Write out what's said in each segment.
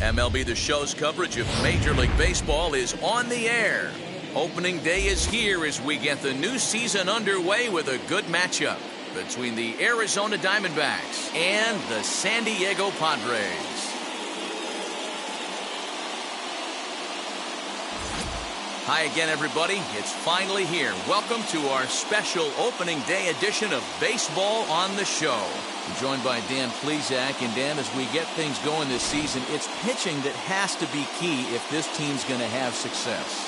MLB The Show's coverage of Major League Baseball is on the air. Opening day is here as we get the new season underway with a good matchup between the Arizona Diamondbacks and the San Diego Padres. Hi again, everybody. It's finally here. Welcome to our special opening day edition of Baseball on the Show. I'm joined by Dan Plesac. And Dan, as we get things going this season, it's pitching that has to be key if this team's going to have success.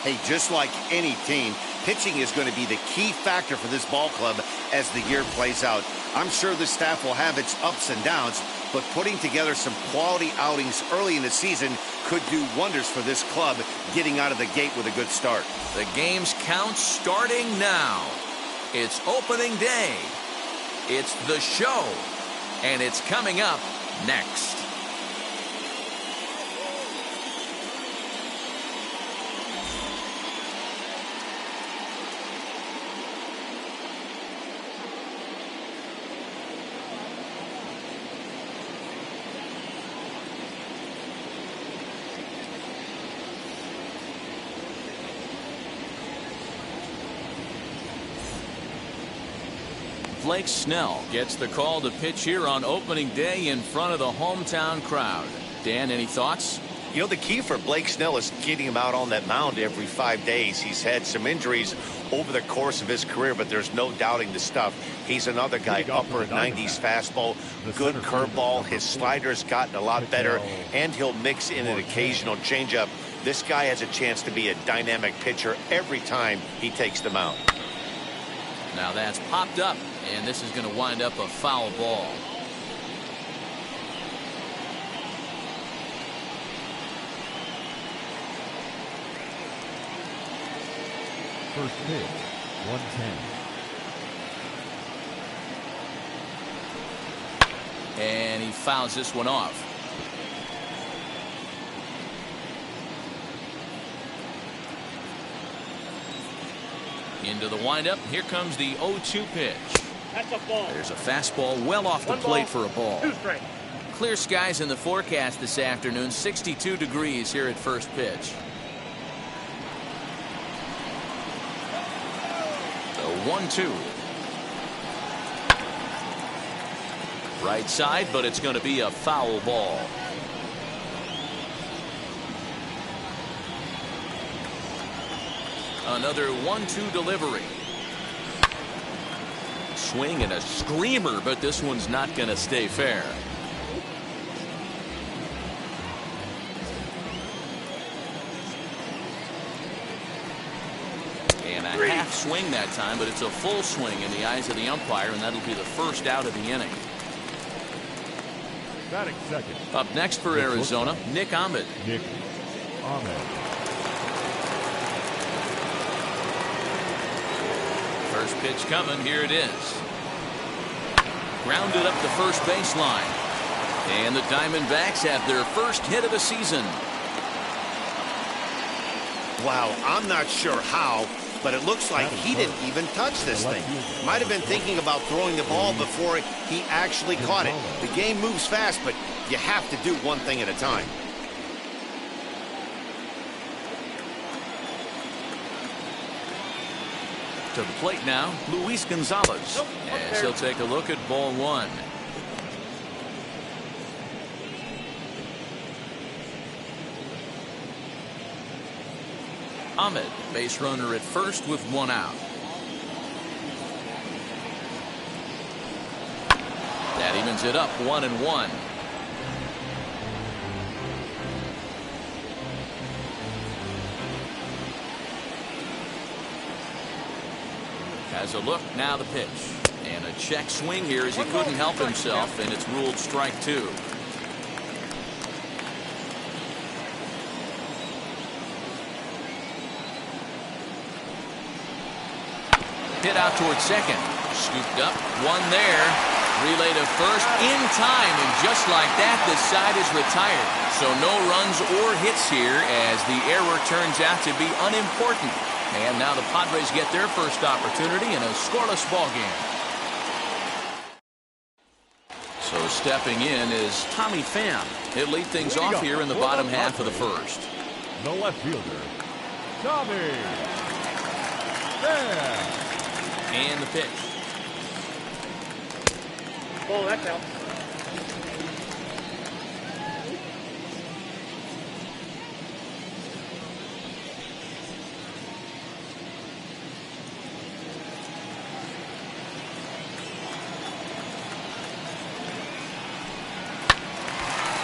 Hey, just like any team, pitching is going to be the key factor for this ball club as the year plays out. I'm sure the staff will have its ups and downs, but putting together some quality outings early in the season could do wonders for this club getting out of the gate with a good start. The game's count starting now. It's opening day. It's the show. And it's coming up next. Blake Snell gets the call to pitch here on opening day in front of the hometown crowd. Dan, any thoughts? You know, the key for Blake Snell is getting him out on that mound every 5 days. He's had some injuries over the course of his career, but there's no doubting the stuff. He's another guy, upper 90s fastball, good curveball. His slider's gotten a lot better, and he'll mix in an occasional changeup. This guy has a chance to be a dynamic pitcher every time he takes the mound. Now that's popped up, and this is going to wind up a foul ball. First pitch, 110. And he fouls this one off. Into the windup. Here comes the 0-2 pitch. That's a ball. There's a fastball well off the plate for a ball. Clear skies in the forecast this afternoon. 62 degrees here at first pitch. The 1-2. Right side, but it's going to be a foul ball. Another 1-2 delivery. Swing and a screamer, but this one's not going to stay fair. And a half swing that time, but it's a full swing in the eyes of the umpire, and that'll be the first out of the inning. Batting second. Up next for Arizona, Nick Ahmed. Nick Ahmed. First pitch coming. Here it is. Grounded up the first baseline. And the Diamondbacks have their first hit of the season. Wow, I'm not sure how, but it looks like he didn't even touch this thing. Might have been thinking about throwing the ball before he actually caught it. The game moves fast, but you have to do one thing at a time. To the plate now, Luis Gonzalez. As he'll take a look at ball one. Ahmed, base runner at first with one out. That evens it up 1-1. Has a look, now the pitch. And a check swing here as he couldn't help himself, and it's ruled strike two. Hit out towards second. Scooped up, one there. Relay to first in time, and just like that, the side is retired. So no runs or hits here as the error turns out to be unimportant. And now the Padres get their first opportunity in a scoreless ball game. So stepping in is Tommy Pham. He'll lead things off here in the bottom half of the first. The left fielder, Tommy Pham. And the pitch. Oh, that counts.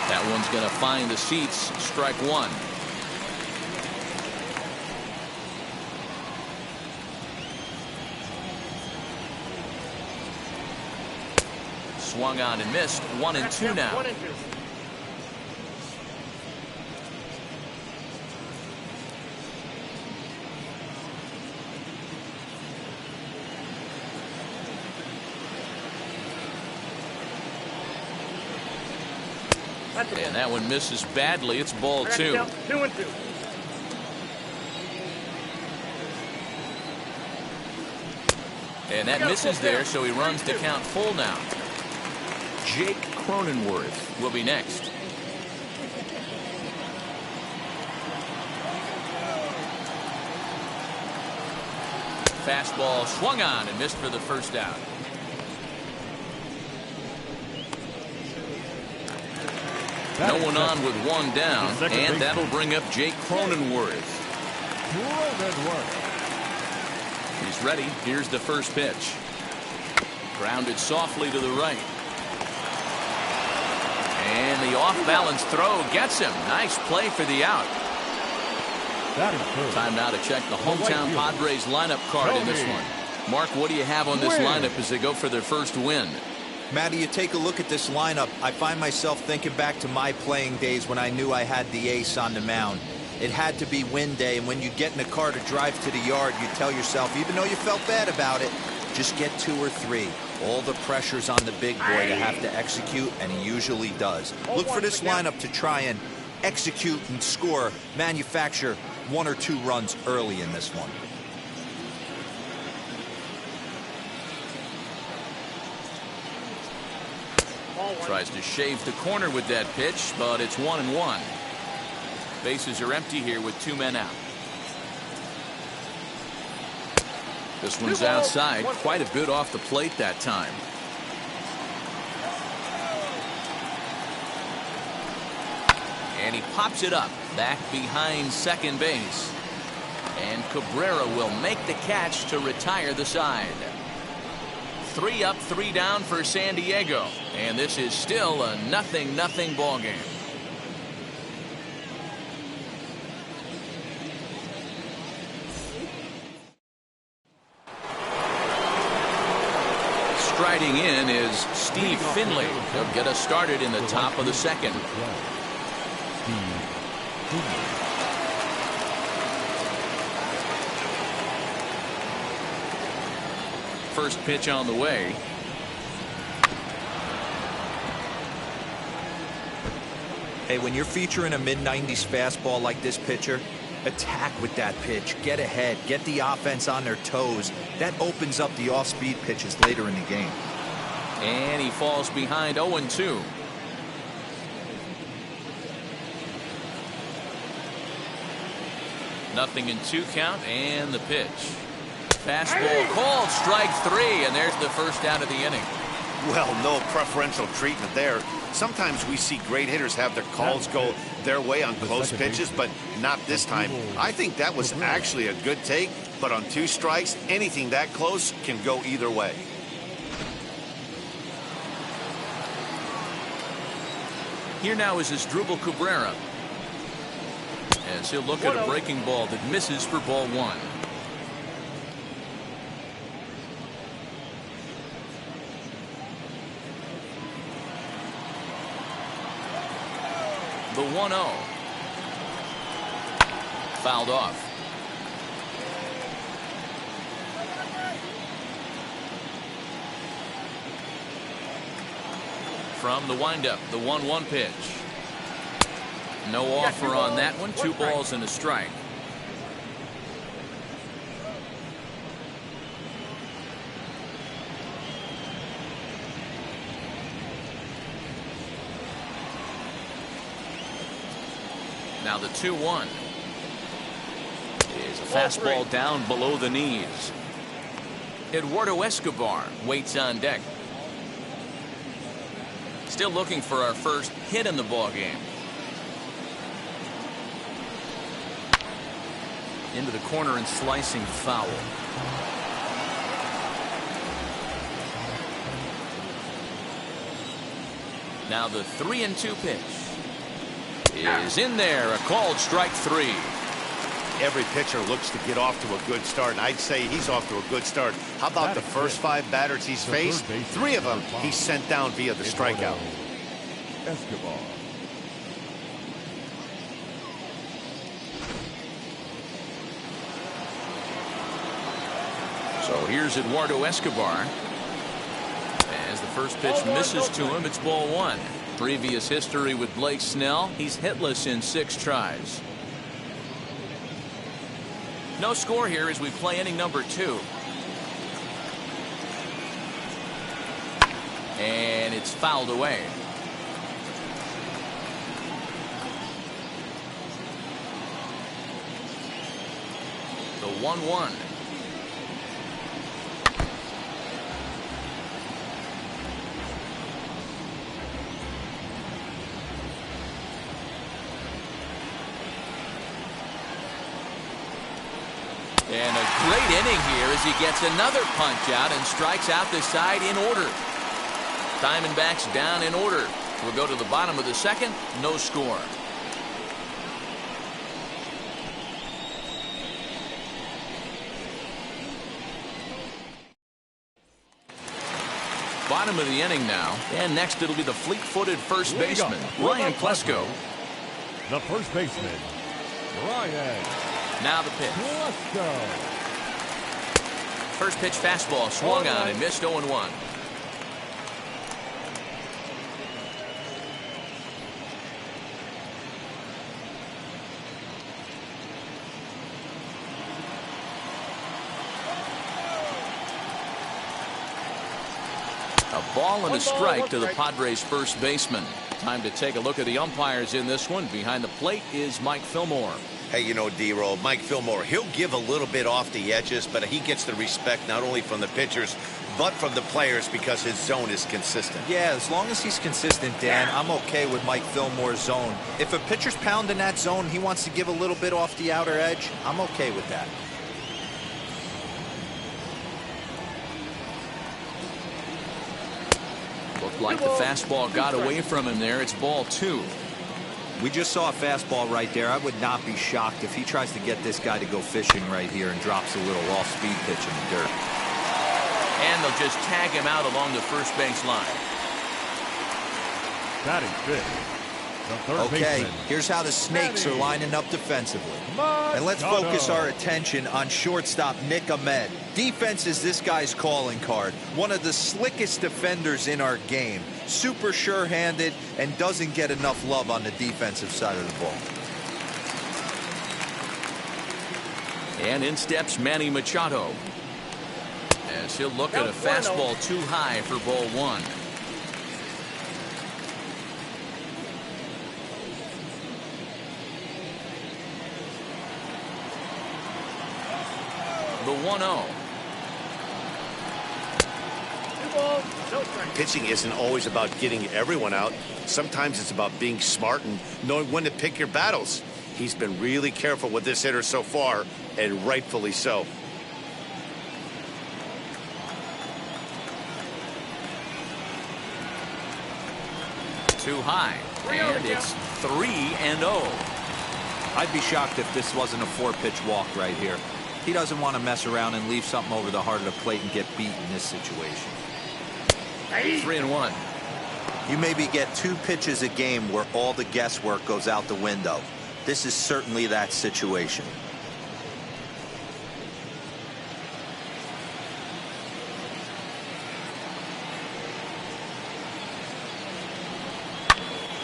That one's going to find the seats. Strike one. Swung on and missed. 1-2 now. 1-2. And that one misses badly. It's ball 2. 2-2. And that misses there, so he runs to count full now. Jake Cronenworth will be next. Fastball swung on and missed for the first out. No one on with one down, and that'll bring up Jake Cronenworth. He's ready. Here's the first pitch. Grounded softly to the right. And the off-balance throw gets him. Nice play for the out. Time now to check the hometown Padres lineup card in this one. Mark, what do you have on this lineup as they go for their first win? Matty, you take a look at this lineup. I find myself thinking back to my playing days when I knew I had the ace on the mound. It had to be win day, and when you get in a car to drive to the yard, you tell yourself, even though you felt bad about it, just get 2 or 3. All the pressure's on the big boy to have to execute, and he usually does. Look for this lineup to try and execute and score, manufacture 1 or 2 runs early in this one. Tries to shave the corner with that pitch, but it's 1-1. Bases are empty here with 2 men out. This one's outside, quite a bit off the plate that time. And he pops it up back behind second base. And Cabrera will make the catch to retire the side. 3 up, 3 down for San Diego. And this is still a 0-0 ball game. Striding in is Steve Finley. He'll get us started in the top of the second. First pitch on the way. Hey, when you're featuring a mid-90s fastball like this pitcher, attack with that pitch. Get ahead. Get the offense on their toes. That opens up the off-speed pitches later in the game. And he falls behind 0-2. Nothing in 2 count, and the pitch. Fastball called, strike 3, and there's the first out of the inning. Well, no preferential treatment there. Sometimes we see great hitters have their calls go their way on close pitches, but not this time. I think that was actually a good take, but on 2 strikes, anything that close can go either way. Here now is Asdrubal Cabrera, as he'll look at a breaking ball that misses for ball 1. The 1-0. Fouled off. From the windup, the 1-1 pitch. No offer on that one. 2 balls and a strike. Now the 2-1 is a fastball down below the knees. Eduardo Escobar waits on deck. Still looking for our first hit in the ball game. Into the corner and slicing foul. Now the 3-2 pitch is in there. A called strike 3. Every pitcher looks to get off to a good start, and I'd say he's off to a good start. How about the first 5 batters he's faced? 3 of them he's sent down via the strikeout. Escobar. So here's Eduardo Escobar. As the first pitch misses to him, it's ball 1. Previous history with Blake Snell, he's hitless in 6 tries. No score here as we play inning number 2. And it's fouled away. The 1-1. And a great inning here as he gets another punch out and strikes out the side in order. Diamondbacks down in order. We'll go to the bottom of the 2nd. No score. Bottom of the inning now. And next it'll be the fleet-footed first baseman, Ryan Klesko. The first baseman, Ryan. Now the pitch. First pitch fastball swung on and missed 0-1. A ball and a strike to the Padres first baseman. Time to take a look at the umpires in this one. Behind the plate is Mike Fillmore. Hey, you know, D-Roll, Mike Fillmore, he'll give a little bit off the edges, but he gets the respect not only from the pitchers, but from the players because his zone is consistent. Yeah, as long as he's consistent, Dan, I'm okay with Mike Fillmore's zone. If a pitcher's pounding that zone, he wants to give a little bit off the outer edge, I'm okay with that. Looked like the fastball got away from him there. It's ball 2. We just saw a fastball right there. I would not be shocked if he tries to get this guy to go fishing right here and drops a little off-speed pitch in the dirt. And they'll just tag him out along the first base line. Batting fifth. Okay, here's how the Snakes are lining up defensively. And let's focus our attention on shortstop Nick Ahmed. Defense is this guy's calling card. One of the slickest defenders in our game. Super sure-handed and doesn't get enough love on the defensive side of the ball. And in steps Manny Machado. As he'll look at a fastball too high for ball 1. The 1-0. Pitching isn't always about getting everyone out. Sometimes it's about being smart and knowing when to pick your battles. He's been really careful with this hitter so far, and rightfully so. Too high. And it's 3-0. I'd be shocked if this wasn't a 4-pitch walk right here. He doesn't want to mess around and leave something over the heart of the plate and get beat in this situation. 3-1. You maybe get 2 pitches a game where all the guesswork goes out the window. This is certainly that situation.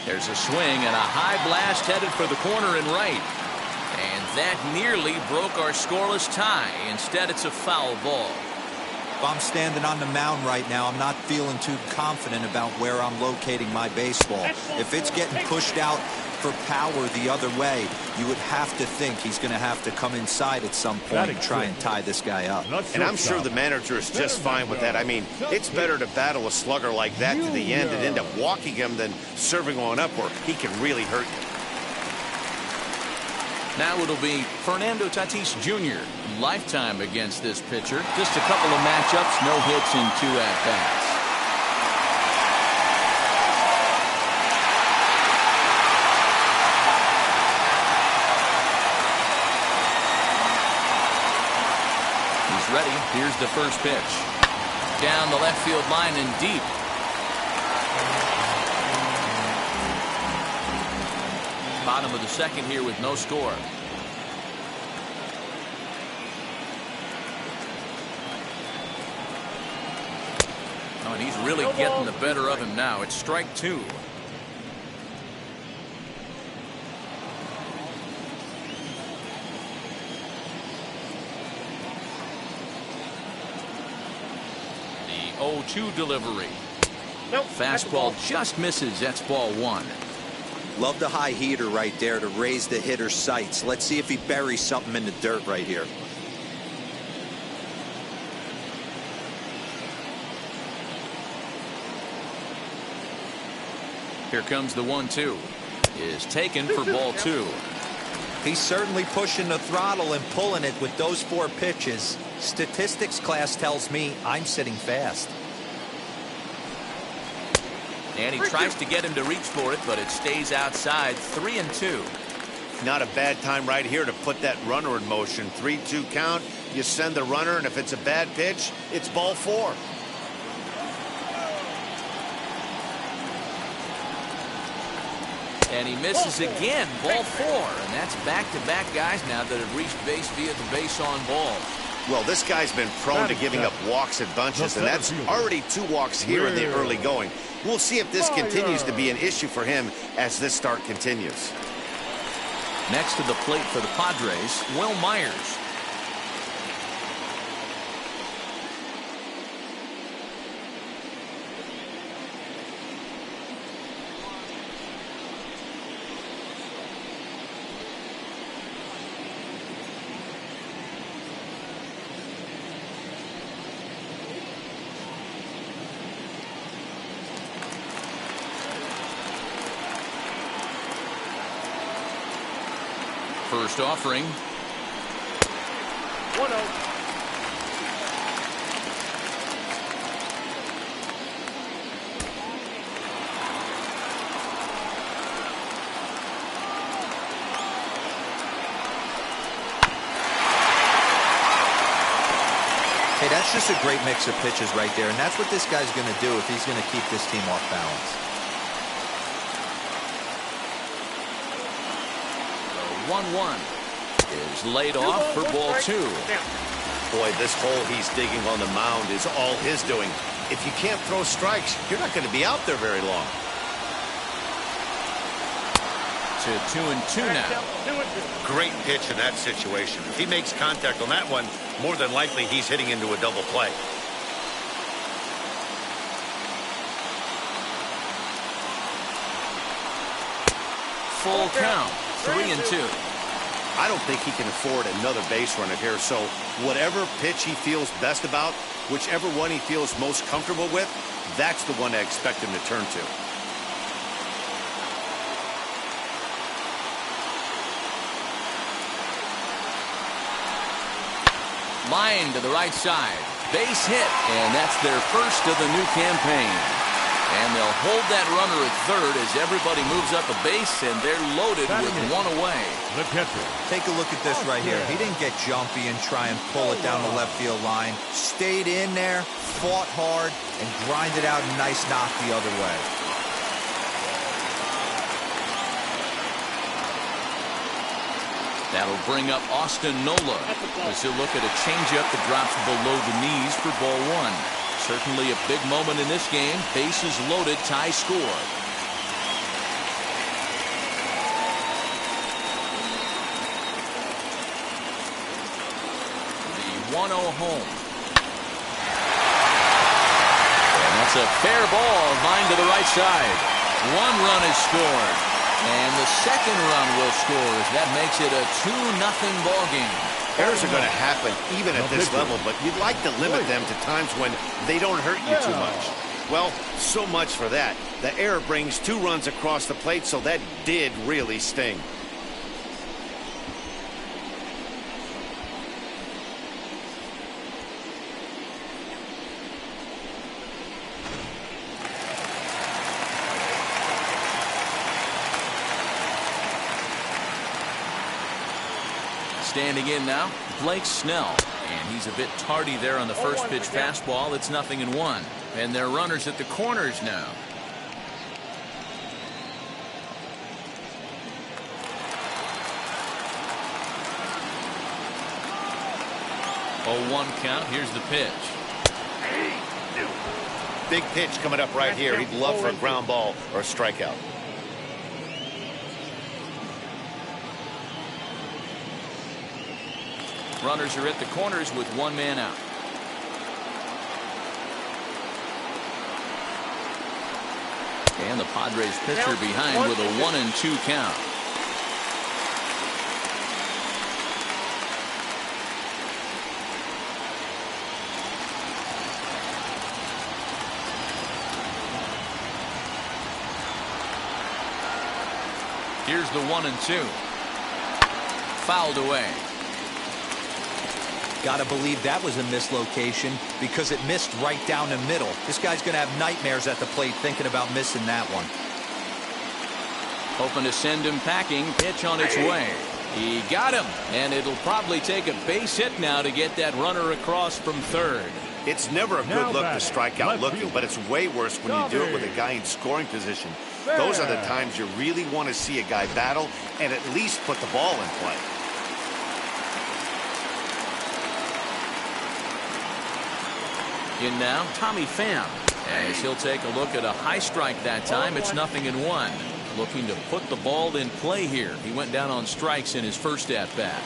There's a swing and a high blast headed for the corner and right. And that nearly broke our scoreless tie. Instead, it's a foul ball. If I'm standing on the mound right now, I'm not feeling too confident about where I'm locating my baseball. If it's getting pushed out for power the other way, you would have to think he's going to have to come inside at some point and try and tie this guy up. And I'm sure the manager is just fine with that. I mean, it's better to battle a slugger like that to the end and end up walking him than serving one up where he can really hurt you. Now it'll be Fernando Tatis Jr. lifetime against this pitcher. Just a couple of matchups, no hits in 2 at-bats. He's ready. Here's the first pitch. Down the left field line and deep. Bottom of the second here with no score. Oh, and he's really getting the better of him now. It's strike 2. The 0-2 delivery. Fastball just misses. That's ball 1. Love the high heater right there to raise the hitter's sights. Let's see if he buries something in the dirt right here. Here comes the 1-2. Is taken for ball 2. He's certainly pushing the throttle and pulling it with those 4 pitches. Statistics class tells me I'm sitting fast. And he tries to get him to reach for it, but it stays outside. 3-2. Not a bad time right here to put that runner in motion. 3-2 count. You send the runner, and if it's a bad pitch, it's ball 4. And he misses again. Ball 4. And that's back-to-back guys now that have reached base via the base on ball. Well, this guy's been prone to giving up walks in bunches, and that's already 2 walks here in the early going. We'll see if this continues to be an issue for him as this start continues. Next to the plate for the Padres, Will Myers. First offering. 1-0. Hey, that's just a great mix of pitches right there, and that's what this guy's going to do if he's going to keep this team off balance. 1-1 is laid off for ball 2. Boy, this hole he's digging on the mound is all his doing. If you can't throw strikes, you're not going to be out there very long. To 2-2 now. Great pitch in that situation. If he makes contact on that one, more than likely he's hitting into a double play. Full count. 3-2. I don't think he can afford another base runner here, so whatever pitch he feels best about, whichever one he feels most comfortable with, that's the one I expect him to turn to. Line to the right side. Base hit, and that's their first of the new campaign. And they'll hold that runner at third as everybody moves up a base, and they're loaded with 1 away. The catcher. Take a look at this right here. He didn't get jumpy and try and pull it down the left field line. Stayed in there, fought hard, and grinded out a nice knock the other way. That'll bring up Austin Nola as he'll look at a changeup that drops below the knees for ball 1. Certainly a big moment in this game. Bases loaded, tie score. The 1-0 home. It's a fair ball, line to the right side. 1 run is scored. And the second run will score as that makes it a 2-0 ball game. Errors are going to happen even at this level, but you'd like to limit them to times when they don't hurt you too much. Well, so much for that. The error brings 2 runs across the plate, so that did really sting. Standing in now, Blake Snell. And he's a bit tardy there on the first pitch fastball. It's 0-1. And they're runners at the corners now. 0-1 count. Here's the pitch. Big pitch coming up right here. He'd love for a ground ball or a strikeout. Runners are at the corners with 1 man out. And the Padres pitcher behind with a 1-2 count. Here's the 1-2. Fouled away. Gotta believe that was a mislocation because it missed right down the middle. This guy's gonna have nightmares at the plate thinking about missing that one. Hoping to send him packing. Pitch on its way. He got him, and it'll probably take a base hit now to get that runner across from third. It's never a good look to strike out looking, but it's way worse when you do it with a guy in scoring position. Those are the times you really want to see a guy battle and at least put the ball in play. In now, Tommy Pham, as he'll take a look at a high strike that time. It's 0-1. Looking to put the ball in play here. He went down on strikes in his first at-bat.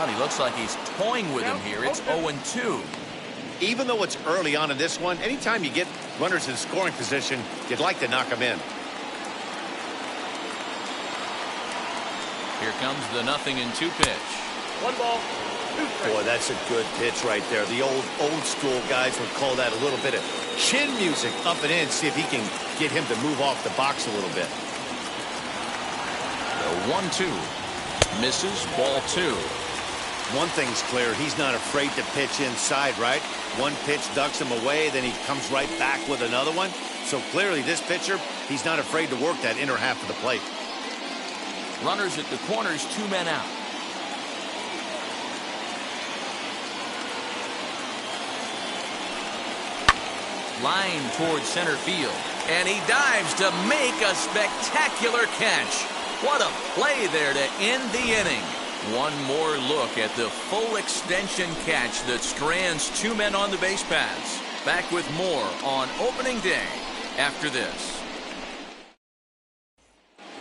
He looks like he's toying with him here. It's 0-2. Even though it's early on in this one, anytime you get runners in scoring position, you'd like to knock them in. Here comes the 0-2 pitch. 1 ball. Boy, that's a good pitch right there. The old school guys would call that a little bit of chin music up and in. See if he can get him to move off the box a little bit. The 1-2 misses. Ball 2. One thing's clear, he's not afraid to pitch inside, right? One pitch ducks him away, then he comes right back with another one. So clearly this pitcher, he's not afraid to work that inner half of the plate. Runners at the corners, 2 men out. Line towards center field. And he dives to make a spectacular catch. What a play there to end the inning. One more look at the full extension catch that strands 2 men on the base paths. Back with more on opening day after this.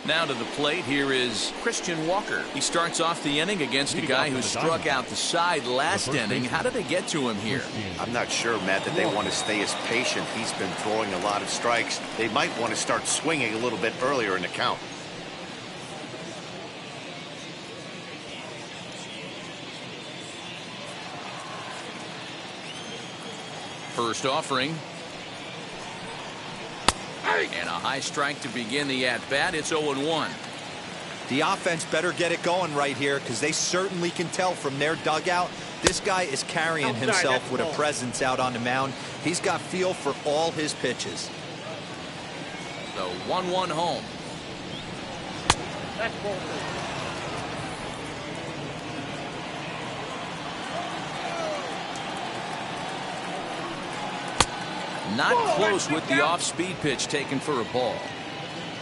Now to the plate, here is Christian Walker. He starts off the inning against a guy who struck out the side last inning. How did they get to him here? I'm not sure, Matt, that they want to stay as patient. He's been throwing a lot of strikes. They might want to start swinging a little bit earlier in the count. First offering. And a high strike to begin the at-bat. It's 0-1. The offense better get it going right here because they certainly can tell from their dugout this guy is carrying himself with a presence out on the mound. He's got feel for all his pitches. The 1-1 home. That's ball 2. Not close with the off-speed pitch taken for a ball.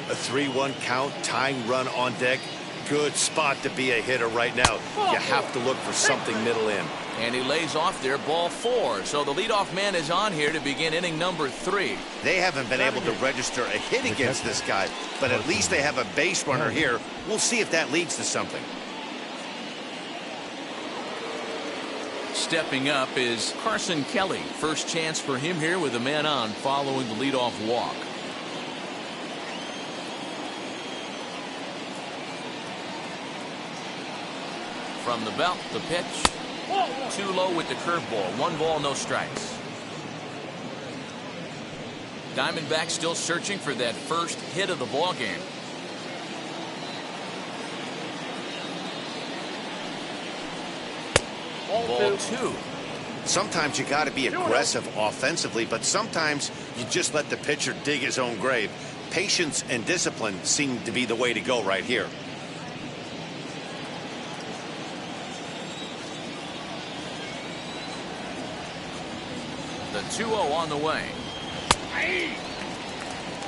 A 3-1 count, tying run on deck. Good spot to be a hitter right now. You have to look for something middle in. And he lays off there, ball 4. So the leadoff man is on here to begin inning number 3. They haven't been able to register a hit against this guy, but at least they have a base runner here. We'll see if that leads to something. stepping up is Carson Kelly. First chance for him here with a man on following the leadoff walk. From the belt, the pitch. Too low with the curveball. 1 ball, no strikes. Diamondbacks still searching for that first hit of the ball game. Ball 2. Sometimes you got to be aggressive offensively, but sometimes you just let the pitcher dig his own grave. Patience and discipline seem to be the way to go right here. The 2-0 on the way. Hey,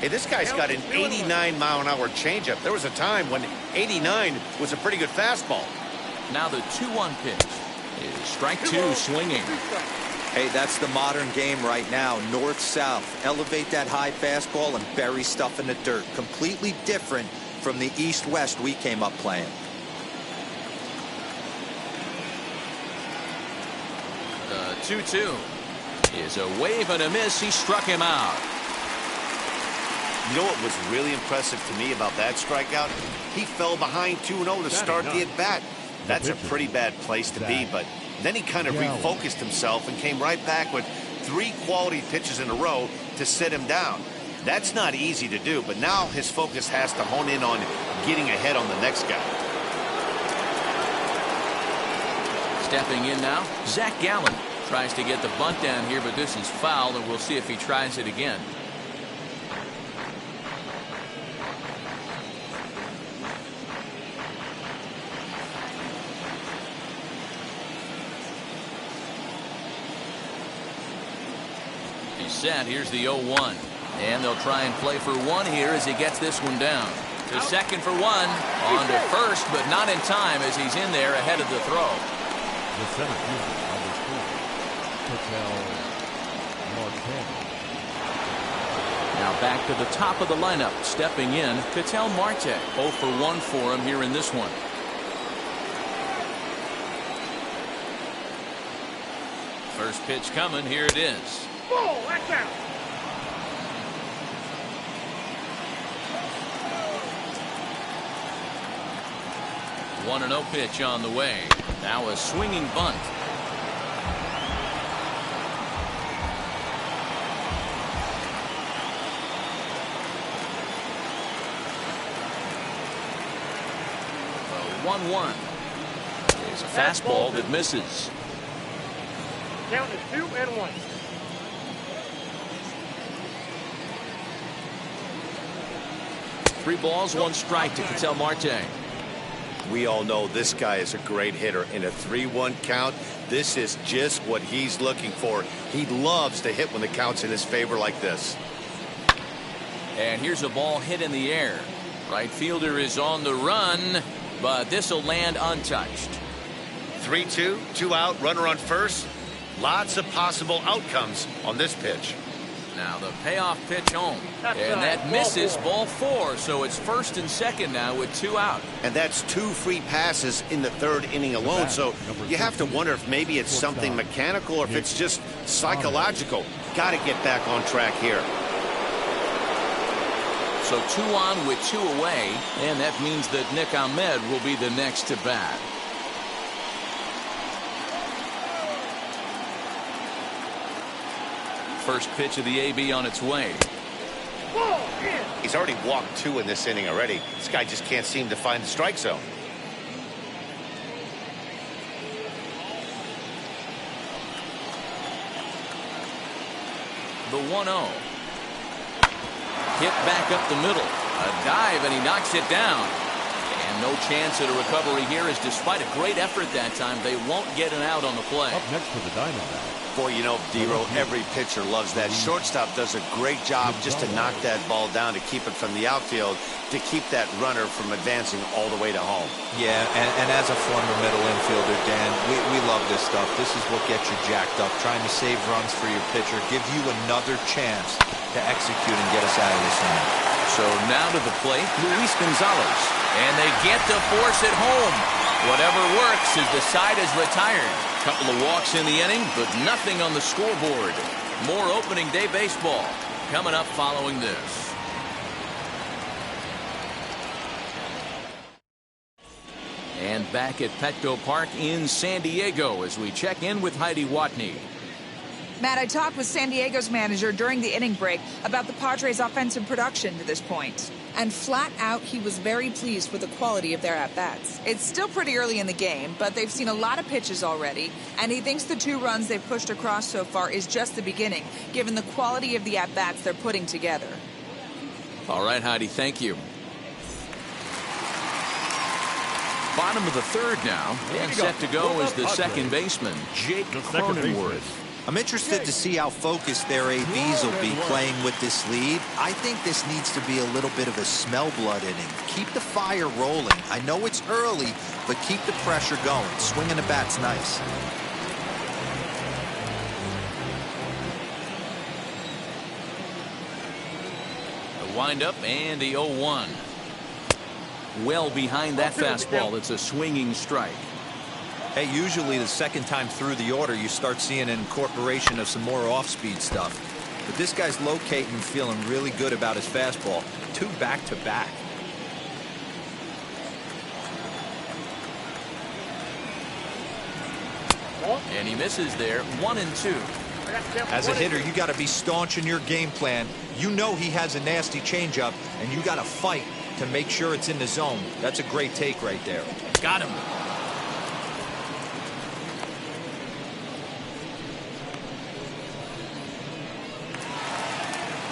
this guy's got an 89-mile-an-hour changeup. There was a time when 89 was a pretty good fastball. Now the 2-1 pitch is strike 2 swinging. Hey, that's the modern game right now. North-south. Elevate that high fastball and bury stuff in the dirt. Completely different from the east-west we came up playing. The 2-2 is a wave and a miss. He struck him out. You know what was really impressive to me about that strikeout? He fell behind 2-0 to start the at-bat. That's a pretty bad place to be, but then he kind of refocused himself and came right back with 3 quality pitches in a row to sit him down. That's not easy to do, but now his focus has to hone in on getting ahead on the next guy. Stepping in now, Zach Gallen tries to get the bunt down here, but this is foul, and we'll see if he tries it again. He's set. Here's the 0-1. And they'll try and play for 1 here as he gets this one down. To second for 1. On to first, but not in time as he's in there ahead of the throw. The center fielder, number 4, Now back to the top of the lineup. Stepping in, Ketel Marte. 0 for 1 for him here in this one. First pitch coming. Here it is. Ball, that's out. One and 0 pitch on the way. Now a swinging bunt. The 1-1 is a fastball that misses. Count is 2-1. Three balls, 1 strike to Ketel Marte. We all know this guy is a great hitter. In a 3-1 count, this is just what he's looking for. He loves to hit when the count's in his favor like this. And here's a ball hit in the air. Right fielder is on the run, but this will land untouched. 3-2, 2 out, runner on first. Lots of possible outcomes on this pitch. Now the payoff pitch home. And that misses, ball 4. So it's first and second now with 2 out. And that's 2 free passes in the 3rd inning alone. So you have to wonder if maybe it's something mechanical or if it's just psychological. Got to get back on track here. So 2 on with 2 away. And that means that Nick Ahmed will be the next to bat. First pitch of the AB on its way. He's already walked 2 in this inning already. This guy just can't seem to find the strike zone. The 1-0. Hit back up the middle. A dive, and he knocks it down. And no chance at a recovery here, as despite a great effort that time, they won't get an out on the play. Up next for the Diamondbacks. Boy, you know, Dero, every pitcher loves that. Shortstop does a great job just to knock that ball down, to keep it from the outfield, to keep that runner from advancing all the way to home. Yeah, and as a former middle infielder, Dan, we love this stuff. This is what gets you jacked up, trying to save runs for your pitcher, give you another chance to execute and get us out of this inning. So now to the plate, Luis Gonzalez. And they get to force it home. Whatever works as the side is retired. Couple of walks in the inning, but nothing on the scoreboard. More opening day baseball coming up following this. And back at Petco Park in San Diego as we check in with Heidi Watney. Matt, I talked with San Diego's manager during the inning break about the Padres' offensive production to this point. And flat out, he was very pleased with the quality of their at-bats. It's still pretty early in the game, but they've seen a lot of pitches already, and he thinks the 2 runs they've pushed across so far is just the beginning, given the quality of the at-bats they're putting together. All right, Heidi, thank you. Bottom of the third now, and set to go is the second baseman, Jake Cronenworth. I'm interested to see how focused their ABs will be playing with this lead. I think this needs to be a little bit of a smell blood inning. Keep the fire rolling. I know it's early, but keep the pressure going. Swinging the bat's nice. The windup and the 0-1. Well behind that fastball. It's a swinging strike. Hey, usually the second time through the order, you start seeing an incorporation of some more off-speed stuff. But this guy's locating and feeling really good about his fastball. 2 back-to-back. And he misses there. 1-2. As a hitter, you got to be staunch in your game plan. You know he has a nasty changeup, and you got to fight to make sure it's in the zone. That's a great take right there. Got him.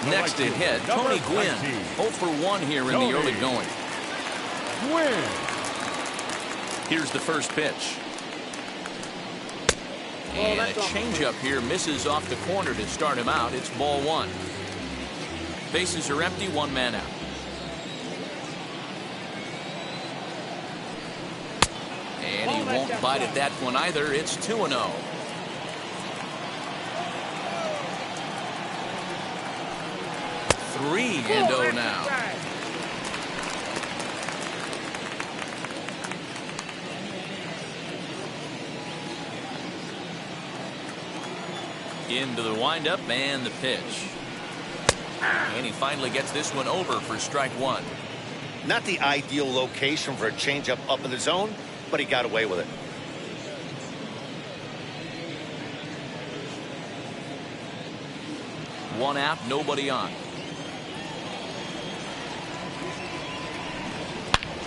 Next at hit, Tony Gwynn. 0 for 1 here in the early going. Gwynn. Here's the first pitch. And a changeup here misses off the corner to start him out. It's ball 1. Bases are empty, 1 man out. And he won't bite at that one either. It's 2-0. Three and 0 now. Into the windup and the pitch. And he finally gets this one over for strike 1. Not the ideal location for a changeup up in the zone, but he got away with it. One out, nobody on.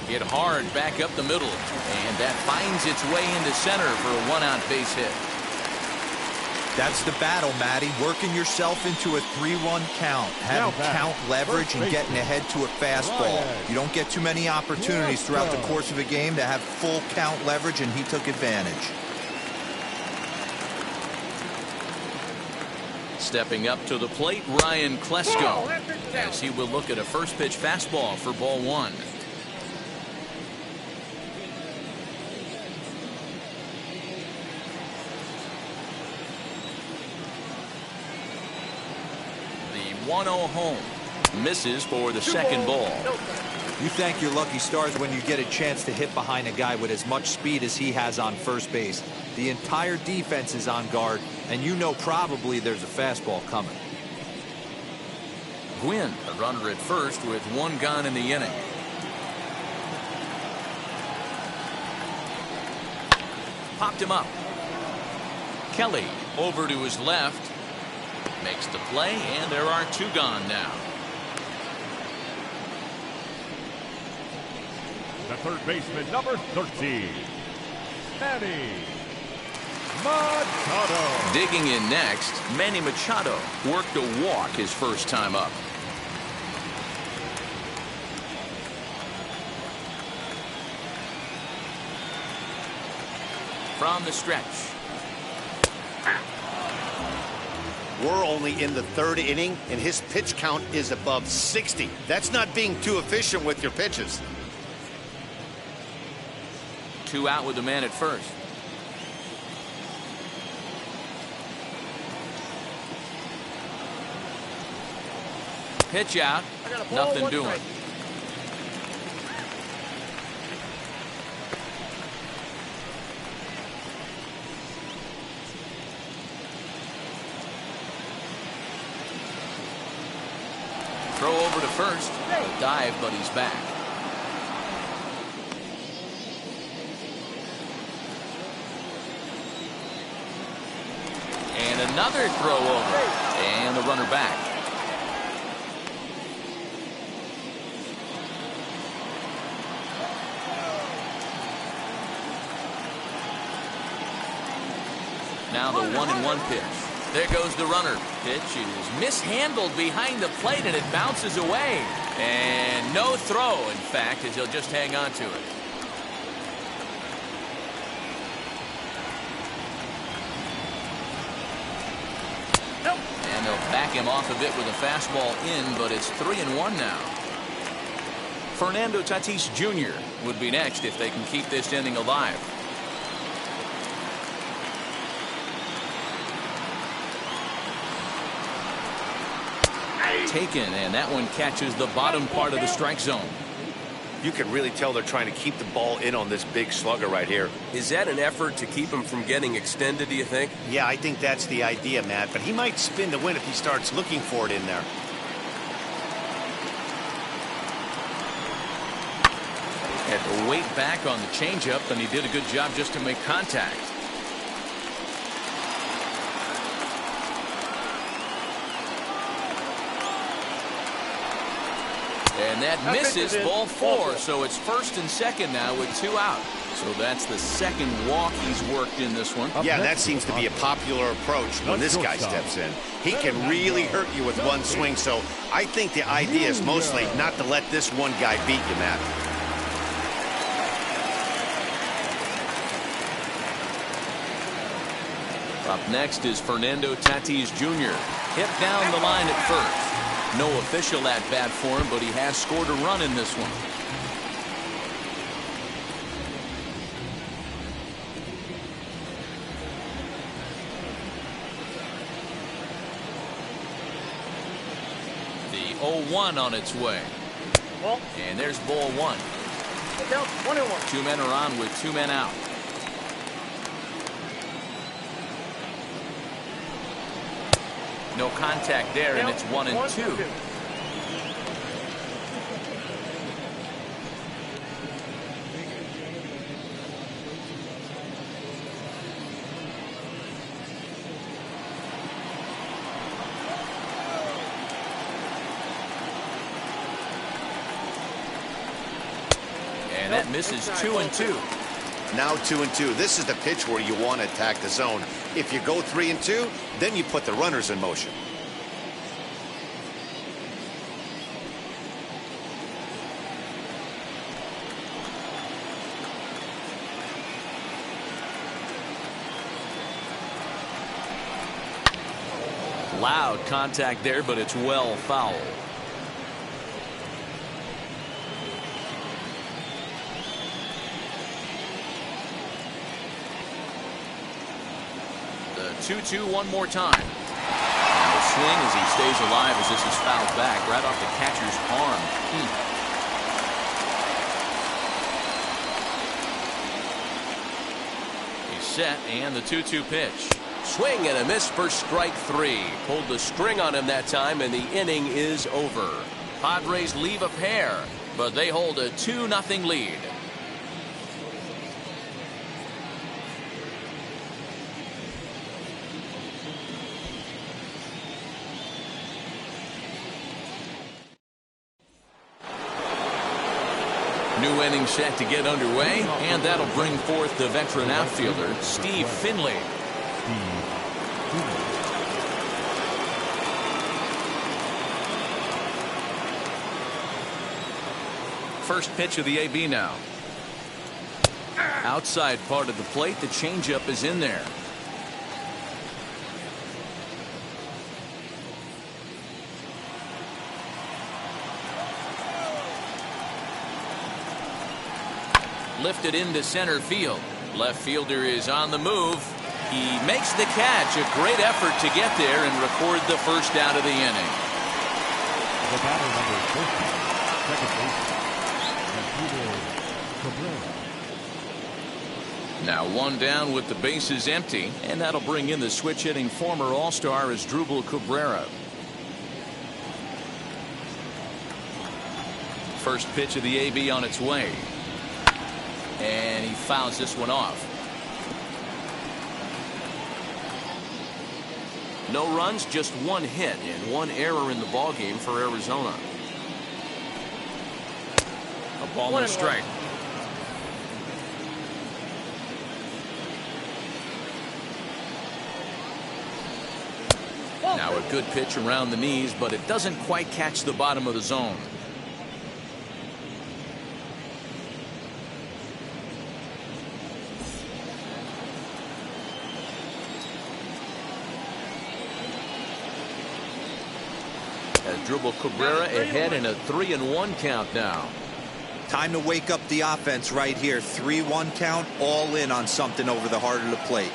Hit hard back up the middle, and that finds its way into center for a 1-out base hit. That's the battle, Matty. Working yourself into a 3-run count. Having count leverage and getting ahead to a fastball. You don't get too many opportunities throughout the course of a game to have full count leverage, and he took advantage. Stepping up to the plate, Ryan Klesko, as he will look at a first pitch fastball for ball 1. The 1-0 home misses for the second ball. You thank your lucky stars when you get a chance to hit behind a guy with as much speed as he has on first base. The entire defense is on guard, and you know probably there's a fastball coming. Gwynn, a runner at first with 1 gone in the inning. Popped him up. Kelly over to his left. Makes the play, and there are 2 gone now. The third baseman, number 13, Manny Machado. Digging in next, Manny Machado worked a walk his first time up. From the stretch. We're only in the 3rd inning, and his pitch count is above 60. That's not being too efficient with your pitches. 2 out with the man at first. Pitch out. Nothing doing. Throw over to first. A dive, but he's back. And another throw over. And the runner back. Now the 1-1 pitch. There goes the runner. Pitch is mishandled behind the plate, and it bounces away. And no throw, in fact, as he'll just hang on to it. And they'll back him off of it with a fastball in, but it's 3-1 now. Fernando Tatis Jr. would be next if they can keep this inning alive. Taken, and that one catches the bottom part of the strike zone. You can really tell they're trying to keep the ball in on this big slugger right here. Is that an effort to keep him from getting extended, do you think? Yeah, I think that's the idea, Matt, but he might spin to win if he starts looking for it in there. Had to wait back on the changeup, and he did a good job just to make contact. And that misses, ball 4, so it's first and second now with 2 out. So that's the second walk he's worked in this one. Yeah, that seems to be a popular approach when this guy steps in. He can really hurt you with one swing, so I think the idea is mostly not to let this one guy beat you, Matt. Up next is Fernando Tatis Jr. Hit down the line at first. No official at bat for him, but he has scored a run in this one. The 0-1 on its way. And there's ball 1. 1-1. 2 men are on with 2 men out. No contact there, and it's 1-2. And that misses 2-2. Now 2-2. This is the pitch where you want to attack the zone. If you go 3-2, then you put the runners in motion. Loud contact there, but it's well foul. The 2-2 one more time. And the swing as he stays alive as this is fouled back right off the catcher's arm. He's set, and the 2-2 pitch. Swing and a miss for strike 3. Pulled the string on him that time, and the inning is over. Padres leave a pair, but they hold a 2-0 lead. New inning set to get underway, and that'll bring forth the veteran outfielder, Steve Finley. First pitch of the AB now. Outside part of the plate, the changeup is in there. Lifted into center field. Left fielder is on the move. He makes the catch. A great effort to get there and record the first out of the inning. The batter number 14, second baseman, Now 1 down with the bases empty, and that'll bring in the switch hitting former All-Star Asdrubal Cabrera. first pitch of the AB on its way. And he fouls this one off. No runs, just one hit and one error in the ballgame for Arizona. A ball and a strike. Now a good pitch around the knees, but it doesn't quite catch the bottom of the zone. Dribble Cabrera ahead in a 3-1 count now. Time to wake up the offense right here. 3-1 count, all in on something over the heart of the plate.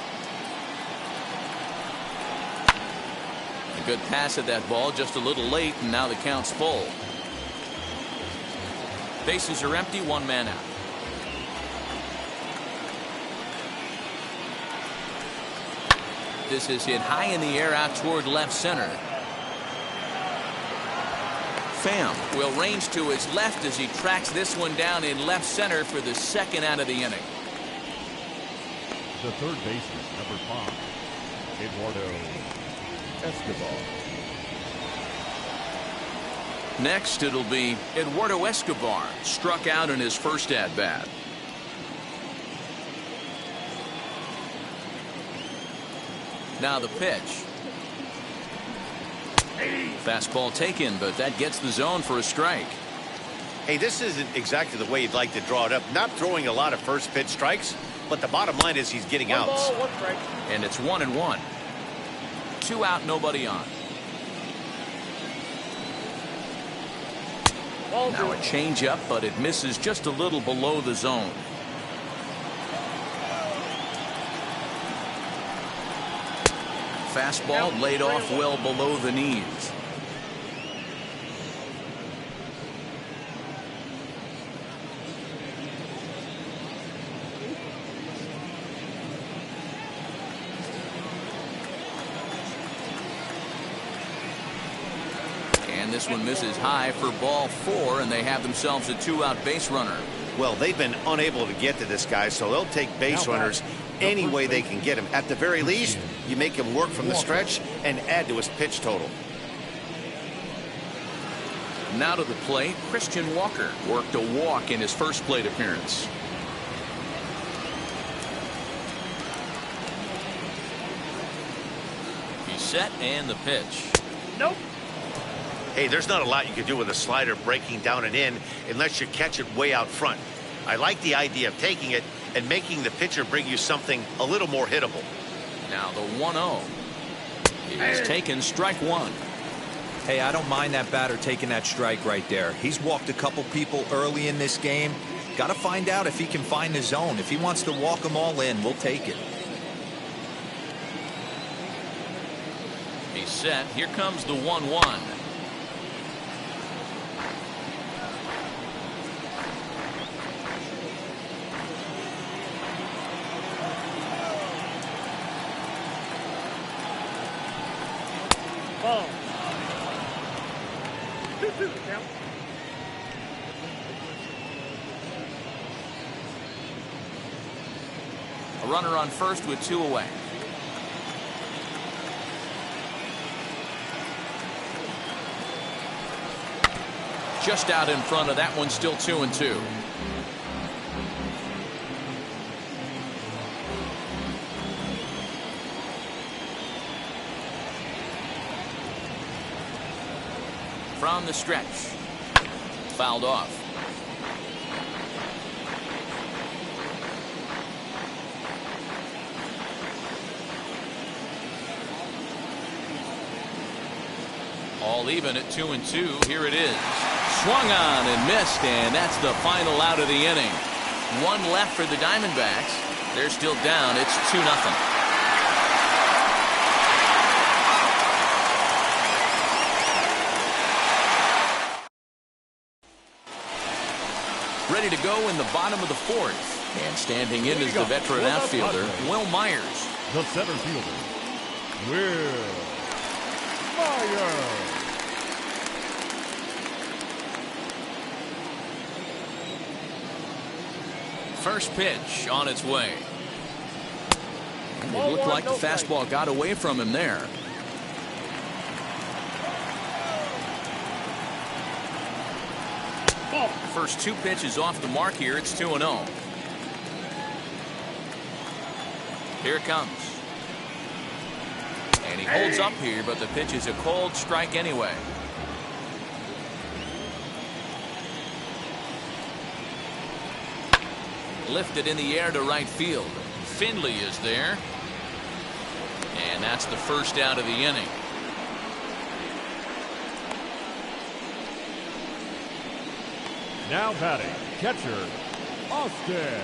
A good pass at that ball, just a little late, and now the count's full. Bases are empty, one man out. This is hit high in the air out toward left center. Pham will range to his left as he tracks this one down in left center for the second out of the inning. The third baseman, number 5, Eduardo Escobar. Next, it'll be Eduardo Escobar, struck out in his first at-bat. Now the pitch. Fastball taken, but that gets the zone for a strike. Hey, this isn't exactly the way you'd like to draw it up. Not throwing a lot of first pitch strikes, but the bottom line is he's getting outs. One ball, one strike. And it's 1-1. 2 out, nobody on. Now a changeup, but it misses just a little below the zone. Fastball laid off well below the knees. And this one misses high for ball 4, and they have themselves a 2-out base runner. Well, they've been unable to get to this guy, so they'll take base runners any way they can get him. At the very least, you make him work from the stretch and add to his pitch total. Now to the plate, Christian Walker worked a walk in his first plate appearance. He's set, and the pitch. Nope. Hey, there's not a lot you can do with a slider breaking down and in unless you catch it way out front. I like the idea of taking it and making the pitcher bring you something a little more hittable. Now the 1-0. He's taken strike 1. Hey, I don't mind that batter taking that strike right there. He's walked a couple people early in this game. Got to find out if he can find the zone. If he wants to walk them all in, we'll take it. He's set. Here comes the 1-1. Ball. 2-2 count. A runner on first with 2 away. Just out in front of that one, still 2-2. From the stretch. Fouled off. All even at 2-2. Here it is. Swung on and missed, and that's the final out of the inning. 1 left for the Diamondbacks. They're still down. It's 2-0. Ready to go in the bottom of the 4th. And standing in is the veteran outfielder, Will Myers. The center fielder, Will Myers. First pitch on its way. It looked like the fastball got away from him there. First 2 pitches off the mark here. It's 2-0. Here it comes. And he holds up here, but the pitch is a cold strike anyway. Lifted in the air to right field. Finley is there. And that's the first out of the inning. Now batting, catcher, Austin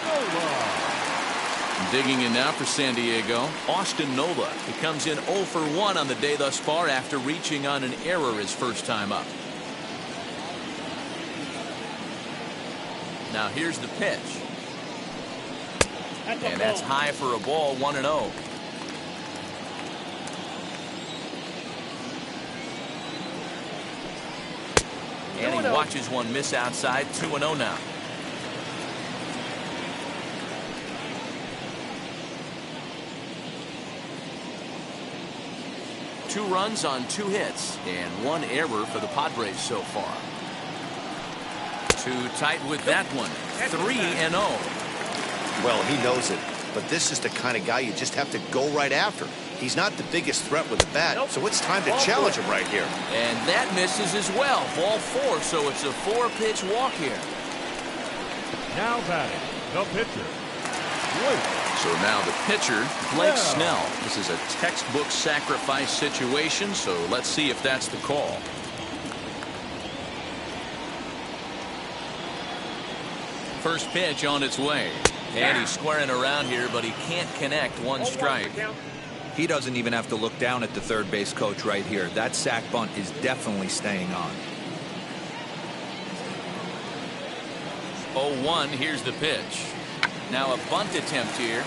Nola. Digging in now for San Diego, Austin Nola. He comes in 0 for 1 on the day thus far after reaching on an error his first time up. Now here's the pitch. And that's high for a ball, 1-0. And he watches one miss outside, 2-0 now. Two runs on 2 hits and 1 error for the Padres so far. Too tight with that one. 3-0. Well, he knows it, but this is the kind of guy you just have to go right after. He's not the biggest threat with the bat, so it's time to challenge him right here. And that misses as well. Ball 4, so it's a 4-pitch walk here. Now batting, the pitcher, Blake. So now the pitcher, Blake Snell. This is a textbook sacrifice situation, so let's see if that's the call. First pitch on its way. And he's squaring around here, but he can't connect. 1 strike. He doesn't even have to look down at the third base coach right here. That sac bunt is definitely staying on. 0-1. Here's the pitch. Now a bunt attempt here.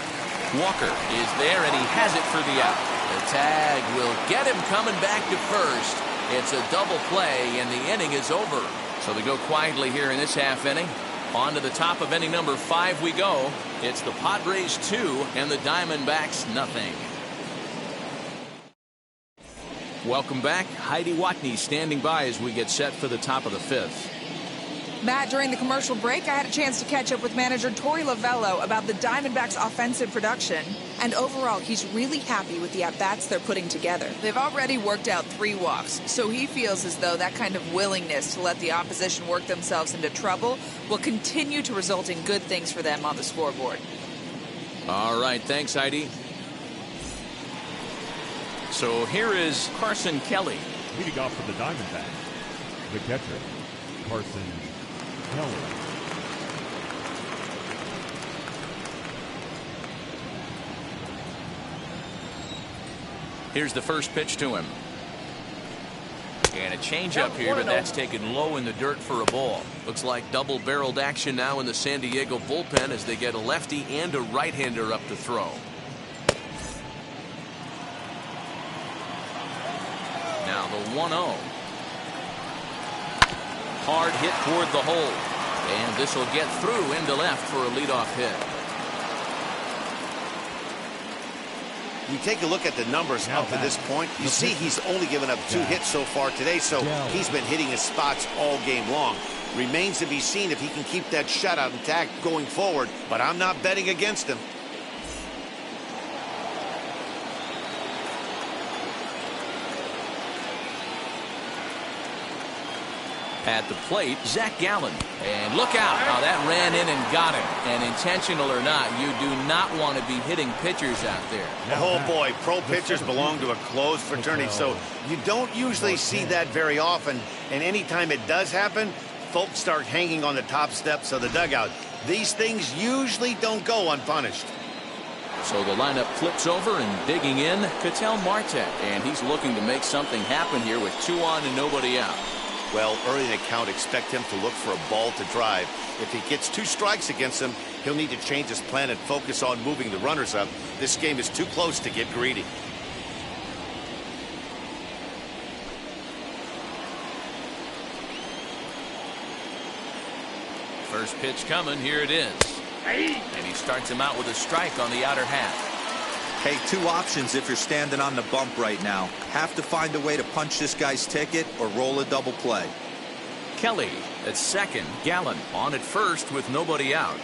Walker is there, and he has it for the out. The tag will get him coming back to first. It's a double play, and the inning is over. So they go quietly here in this half inning. On to the top of inning number 5 we go. It's the Padres 2 and the Diamondbacks nothing. Welcome back. Heidi Watney standing by as we get set for the top of the 5th. Matt, during the commercial break, I had a chance to catch up with manager Torey Lovello about the Diamondbacks' offensive production. And overall, he's really happy with the at-bats they're putting together. They've already worked out 3 walks, so he feels as though that kind of willingness to let the opposition work themselves into trouble will continue to result in good things for them on the scoreboard. All right, thanks, Heidi. So here is Carson Kelly. Leading off for the Diamondbacks, the catcher, Carson Kelly. Here's the first pitch to him. And a changeup here, but that's taken low in the dirt for a ball. Looks like double-barreled action now in the San Diego bullpen as they get a lefty and a right-hander up to throw. Now the 1-0. Hard hit toward the hole. And this will get through into left for a leadoff hit. You take a look at the numbers up to this point. You see he's only given up 2 hits so far today, so he's been hitting his spots all game long. Remains to be seen if he can keep that shutout intact going forward, but I'm not betting against him. At the plate, Zach Gallen. And look out how that ran in and got him. And intentional or not, you do not want to be hitting pitchers out there. Oh boy, pro pitchers belong to a closed fraternity, so you don't usually see that very often. And anytime it does happen, folks start hanging on the top steps of the dugout. These things usually don't go unpunished. So the lineup flips over and digging in, Ketel Marte. And he's looking to make something happen here with 2 on and nobody out. Well, early in the count, expect him to look for a ball to drive. If he gets 2 strikes against him, he'll need to change his plan and focus on moving the runners up. This game is too close to get greedy. First pitch coming. Here it is. And he starts him out with a strike on the outer half. Hey, two options if you're standing on the bump right now. Have to find a way to punch this guy's ticket or roll a double play. Kelly at second. Gallen on at first with nobody out.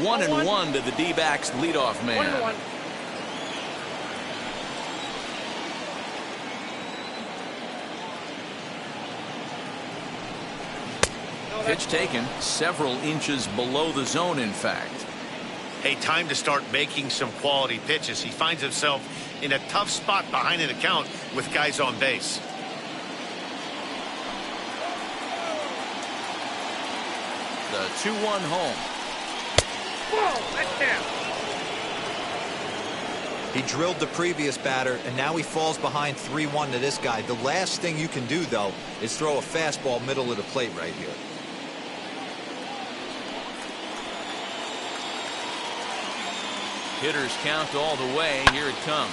1-1 to the D-backs leadoff man. 1-1. Pitch taken several inches below the zone, in fact. Hey, time to start making some quality pitches. He finds himself in a tough spot behind an account with guys on base. The 2-1 home. Whoa, that's down. He drilled the previous batter, and now he falls behind 3-1 to this guy. The last thing you can do, though, is throw a fastball middle of the plate right here. Hitters count all the way. Here it comes.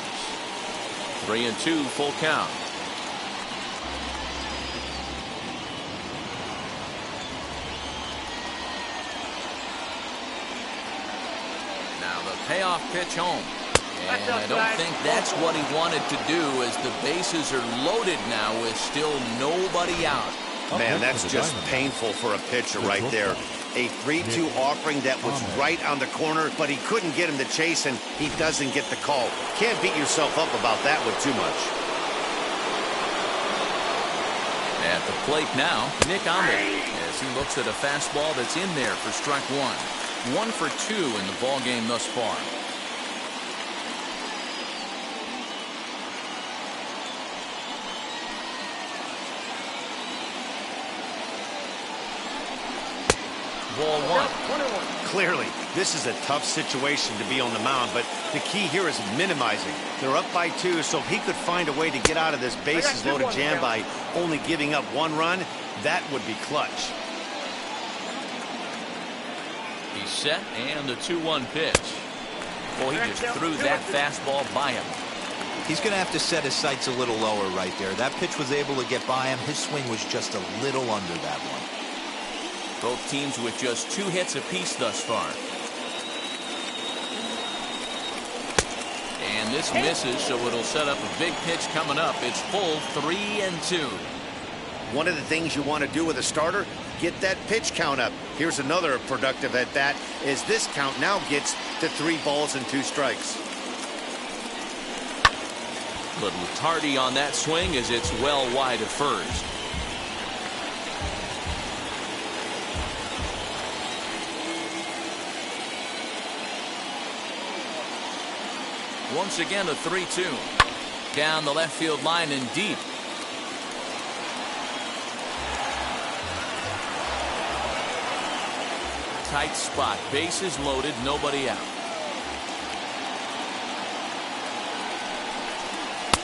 3-2, full count. Now the payoff pitch home. And I don't think that's what he wanted to do, as the bases are loaded now with still nobody out. Man, that's just painful for a pitcher right there. A 3-2 offering that was right on the corner, but he couldn't get him to chase, and he doesn't get the call. Can't beat yourself up about that one too much. At the plate now, Nick Ahmed, as he looks at a fastball that's in there for strike one. 1 for 2 in the ball game thus far. Ball one. Clearly, this is a tough situation to be on the mound, but the key here is minimizing. They're up by 2, so if he could find a way to get out of this bases loaded jam by only giving up 1 run, that would be clutch. He's set, and the 2-1 pitch. Well, he just threw that fastball by him. He's going to have to set his sights a little lower right there. That pitch was able to get by him. His swing was just a little under that one. Both teams with just 2 hits apiece thus far. And this misses, so it'll set up a big pitch coming up. It's full 3-2. One of the things you want to do with a starter, get that pitch count up. Here's another productive at bat, as this count now gets to 3 balls and 2 strikes. Little tardy on that swing, as it's well wide of first. Once again, a 3-2. Down the left field line and deep. Tight spot. Bases loaded. Nobody out.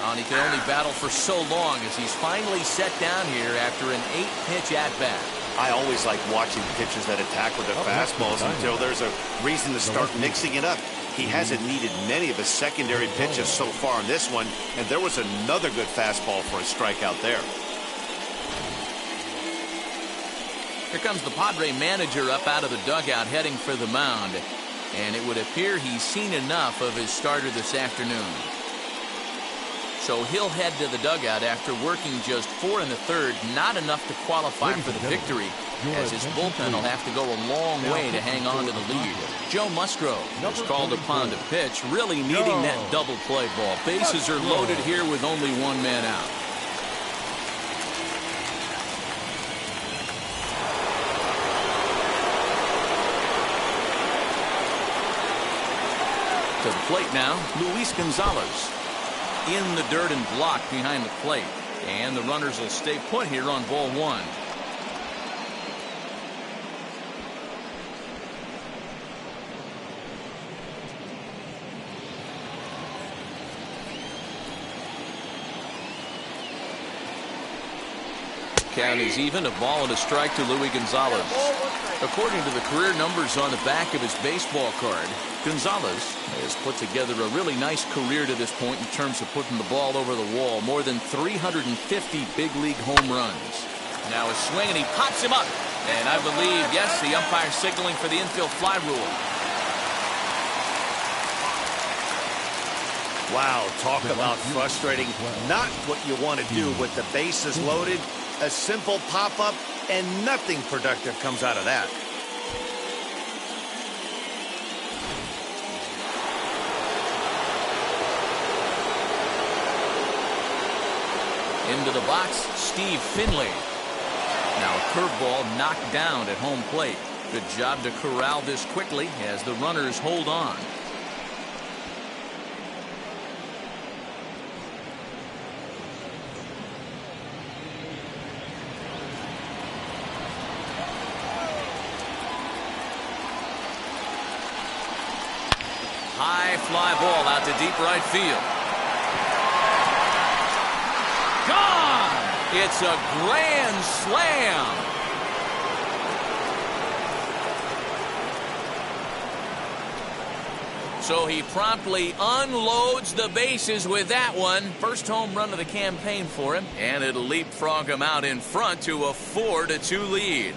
And he can only battle for so long, as he's finally set down here after an 8-pitch at-bat. I always like watching pitchers that attack with their fastballs until there's a reason to start mixing it up. He hasn't needed many of his secondary pitches so far in this one, and there was another good fastball for a strikeout there. Here comes the Padre manager up out of the dugout, heading for the mound. And it would appear he's seen enough of his starter this afternoon. So he'll head to the dugout after working just 4 in the third, not enough to qualify for the victory, as his bullpen will have to go a long way to hang on to the lead. Joe Musgrove is called upon to pitch, really needing that double play ball. Bases are loaded here with only 1 man out. To the plate now, Luis Gonzalez. In the dirt and blocked behind the plate. And the runners will stay put here on ball 1. Count is even, a ball and a strike to Luis Gonzalez. According to the career numbers on the back of his baseball card, Gonzalez has put together a really nice career to this point in terms of putting the ball over the wall. More than 350 big league home runs. Now a swing, and he pops him up. And I believe, yes, the umpire signaling for the infield fly rule. Wow, talk about frustrating. Not what you want to do with the bases loaded. A simple pop-up, and nothing productive comes out of that. Into the box, Steve Finley. Now a curveball knocked down at home plate. Good job to corral this quickly as the runners hold on. High fly ball out to deep right field. Gone! It's a grand slam. So he promptly unloads the bases with that one. First home run of the campaign for him, and it'll leapfrog him out in front to a 4-2 lead.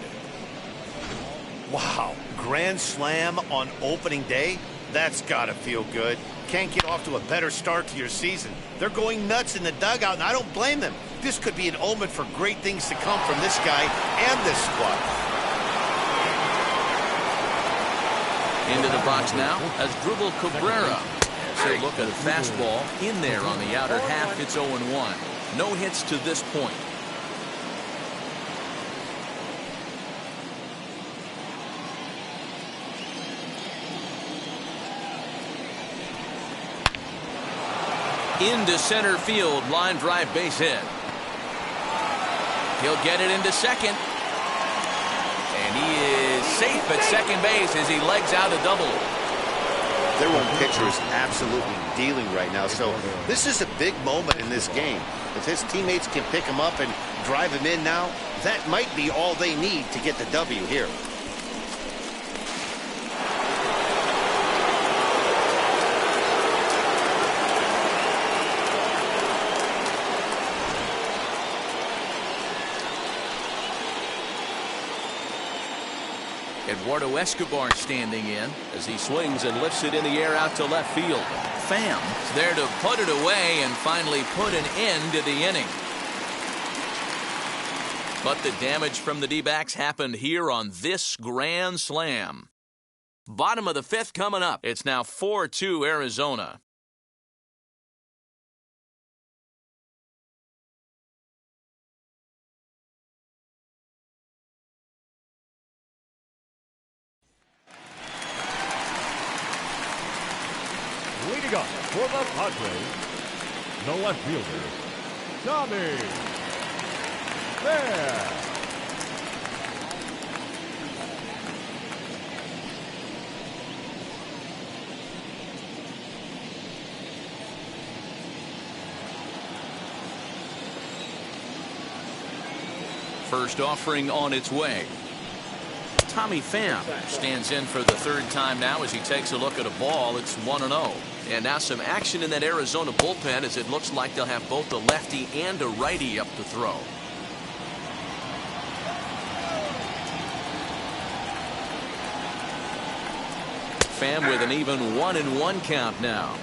Wow, grand slam on opening day? That's gotta feel good. Can't get off to a better start to your season. They're going nuts in the dugout, and I don't blame them. This could be an omen for great things to come from this guy and this squad. Into the box now as Dribble Cabrera. So look at a fastball in there on the outer half. It's 0-1. No hits to this point. Into center field, line drive base hit. He'll get it into second. And he is safe at second base as he legs out a double. Their own pitcher is absolutely dealing right now, so this is a big moment in this game. If his teammates can pick him up and drive him in now, that might be all they need to get the W here. Eduardo Escobar standing in as he swings and lifts it in the air out to left field. Pham there to put it away and finally put an end to the inning. But the damage from the D-backs happened here on this grand slam. Bottom of the fifth coming up. It's now 4-2 Arizona. Leading up for the Padres, the left fielder, Tommy Pham. First offering on its way. Tommy Pham stands in for the third time now as he takes a look at a ball. It's 1-0. And now some action in that Arizona bullpen as it looks like they'll have both a lefty and a righty up to throw. Pham with an even 1-1 count now.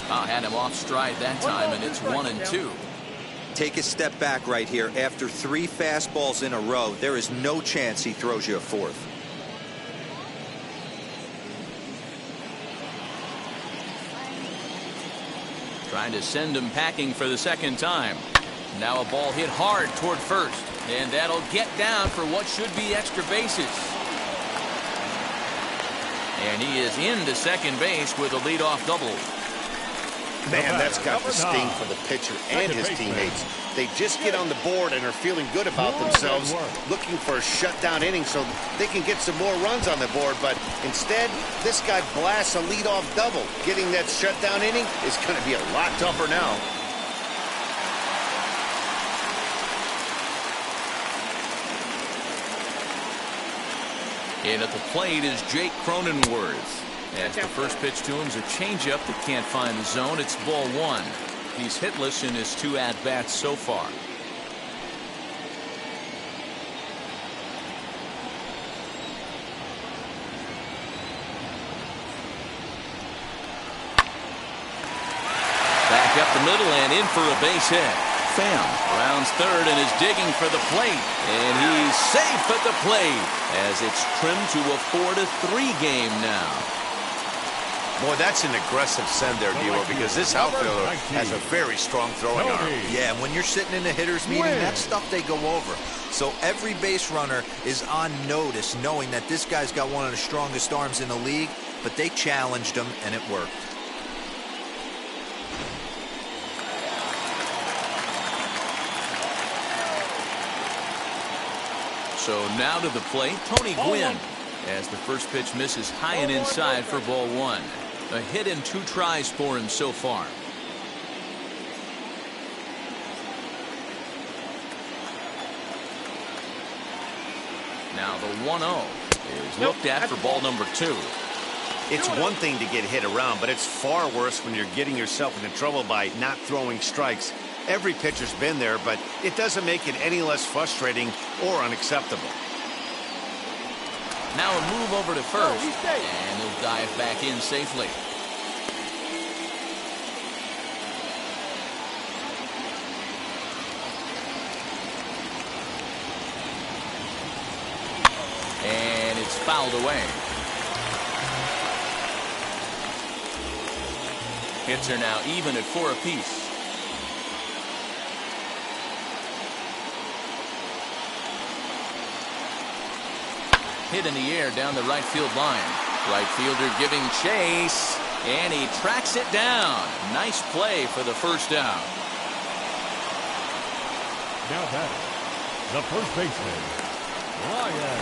Had him off stride that time, and it's 1-2. Take a step back right here. After 3 fastballs in a row, there is no chance he throws you a fourth. Trying to send him packing for the second time. Now a ball hit hard toward first, and that'll get down for what should be extra bases. And he is into second base with a leadoff double. Man, that's got the sting for the pitcher and his teammates. They just get on the board and are feeling good about themselves, looking for a shutdown inning so they can get some more runs on the board. But instead, this guy blasts a leadoff double. Getting that shutdown inning is going to be a lot tougher now. And at the plate is Jake Cronenworth. As the first pitch to him is a changeup that can't find the zone. It's ball 1. He's hitless in his 2 at-bats so far. Back up the middle and in for a base hit. Pham rounds third and is digging for the plate. And he's safe at the plate as it's trimmed to a 4-3 game now. Boy, that's an aggressive send there, D'Lo, because this outfielder has a very strong throwing arm. Yeah, when you're sitting in a hitter's meeting, that stuff they go over. So every base runner is on notice, knowing that this guy's got one of the strongest arms in the league, but they challenged him, and it worked. So now to the plate, Tony Gwynn, as the first pitch misses high and inside for ball 1. A hit in 2 tries for him so far. Now the 1-0 is looked at for ball number 2. It's one thing to get hit around, but it's far worse when you're getting yourself into trouble by not throwing strikes. Every pitcher's been there, but it doesn't make it any less frustrating or unacceptable. Now a move over to first, and he'll dive back in safely. And it's fouled away. Hits are now even at 4 apiece. Hit in the air down the right field line. Right fielder giving chase, and he tracks it down. Nice play for the first out. Now batting, the first baseman, Ryan.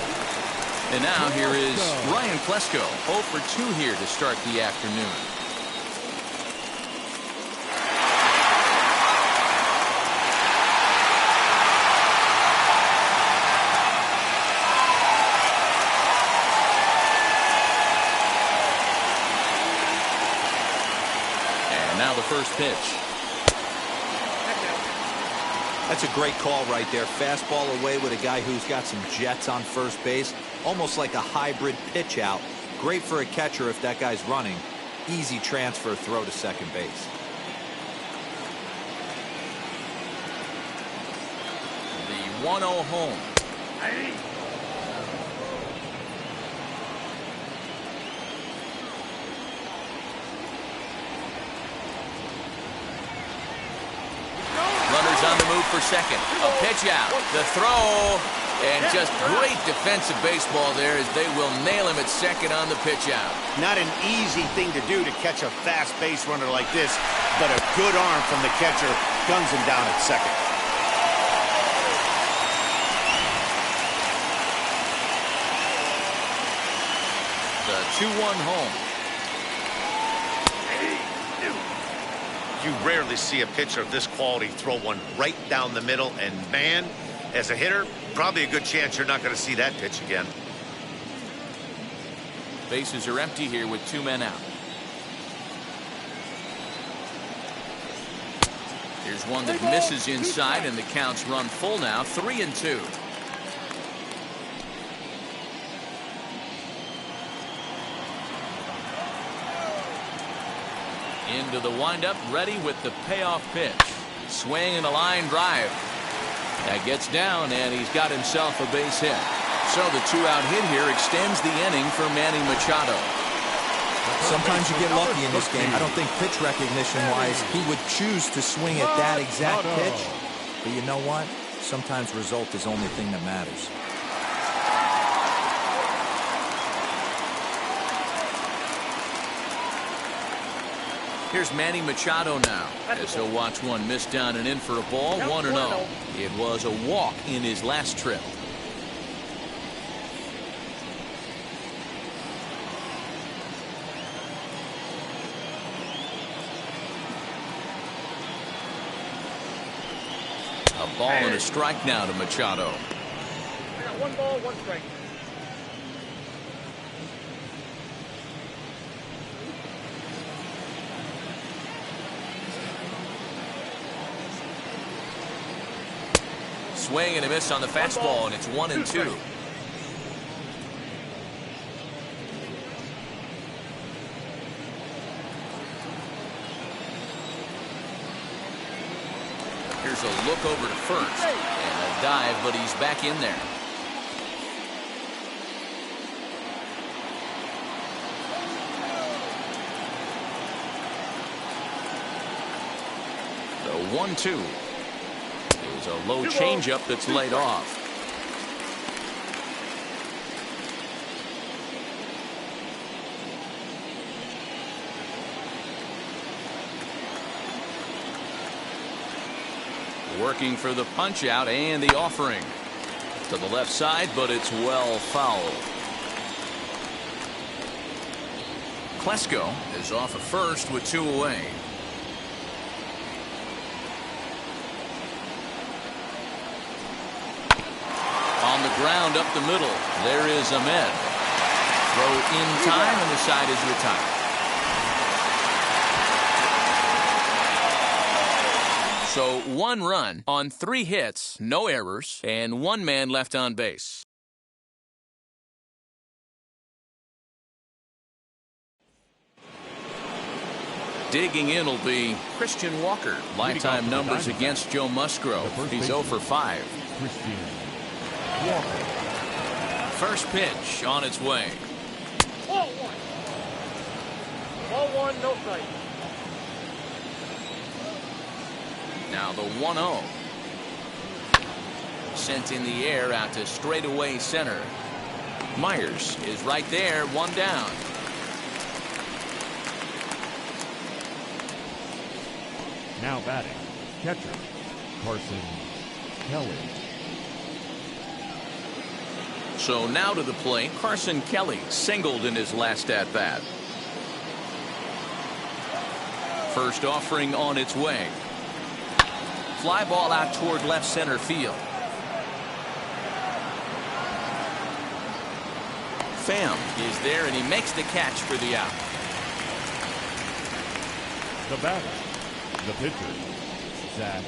And now here is Ryan Klesko, 0 for 2 here to start the afternoon. Now the first pitch. That's a great call right there. Fastball away with a guy who's got some jets on first base. Almost like a hybrid pitch out. Great for a catcher if that guy's running. Easy transfer throw to second base. The 1-0 home. On the move for second. A pitch out. The throw. And just great defensive baseball there as they will nail him at second on the pitch out. Not an easy thing to do to catch a fast base runner like this, but a good arm from the catcher guns him down at second. The 2-1 home. You rarely see a pitcher of this quality throw one right down the middle, and man, as a hitter, probably a good chance you're not going to see that pitch again. Bases are empty here with 2 men out. Here's one that misses inside, and the count's run full now, 3-2. Into the windup, ready with the payoff pitch. Swing and a line drive. That gets down, and he's got himself a base hit. So the 2-out hit here extends the inning for Manny Machado. Sometimes you get lucky in this game. I don't think pitch recognition-wise he would choose to swing at that exact pitch. But you know what? Sometimes result is the only thing that matters. Here's Manny Machado now, as he'll watch one miss down and in for a ball, 1-0. It was a walk in his last trip. A ball and a strike now to Machado. I got 1 ball, 1 strike. swing and a miss on the fastball, and it's 1-2. Here's a look over to first, and a dive, but he's back in there. The 1-2 is a low changeup that's laid off. Working for the punch out and the offering to the left side, but it's well fouled. Klesko is off at first with 2 away. On the ground up the middle, there is Ahmed. Throw in time, and the side is retired. So 1 run on 3 hits, no errors, and 1 man left on base. Digging in will be Christian Walker. Lifetime numbers against Joe Musgrove. He's 0 for 5. Christian Walker. First pitch on its way. Ball 1. Ball 1, no strike. Now the 1-0. Sent in the air out to straightaway center. Myers is right there, 1 down. Now batting, catcher, Carson Kelly. So now to the plate, Carson Kelly singled in his last at-bat. First offering on its way. Fly ball out toward left center field. Pham is there, and he makes the catch for the out. The batter, the pitcher, Zach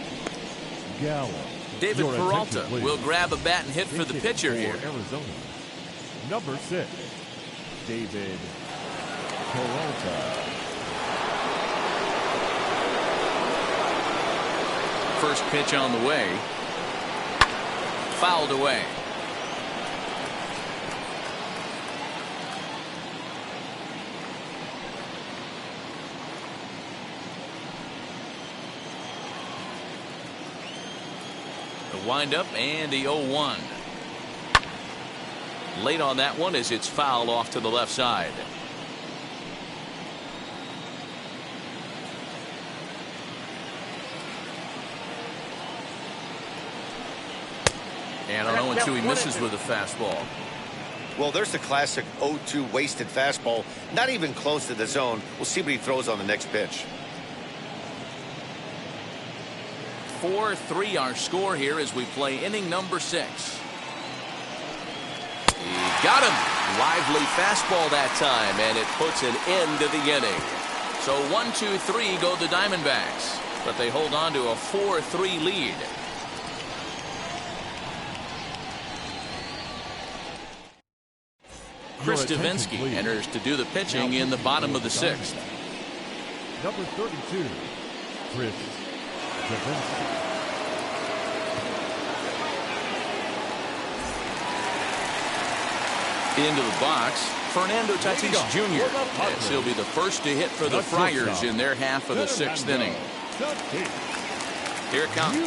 Gallo. David Your Peralta attention, please. will grab a bat and hit for the pitcher here. Arizona, number 6, David Peralta. First pitch on the way. Fouled away. The windup and the 0-1. Late on that one as it's fouled off to the left side. And on 0-2 he misses with a fastball. Well, there's the classic 0-2 wasted fastball. Not even close to the zone. We'll see what he throws on the next pitch. 4-3 our score here as we play inning number 6. He got him. Lively fastball that time, and it puts an end to the inning. So 1-2-3 go the Diamondbacks, but they hold on to a 4-3 lead. Chris Davinsky enters to do the pitching in the bottom of the 6th. Number 32, Chris Davinsky. Into the box, Fernando Tatis Jr. Yes, he'll be the first to hit for the Friars in their half of the 6th inning. Here it comes.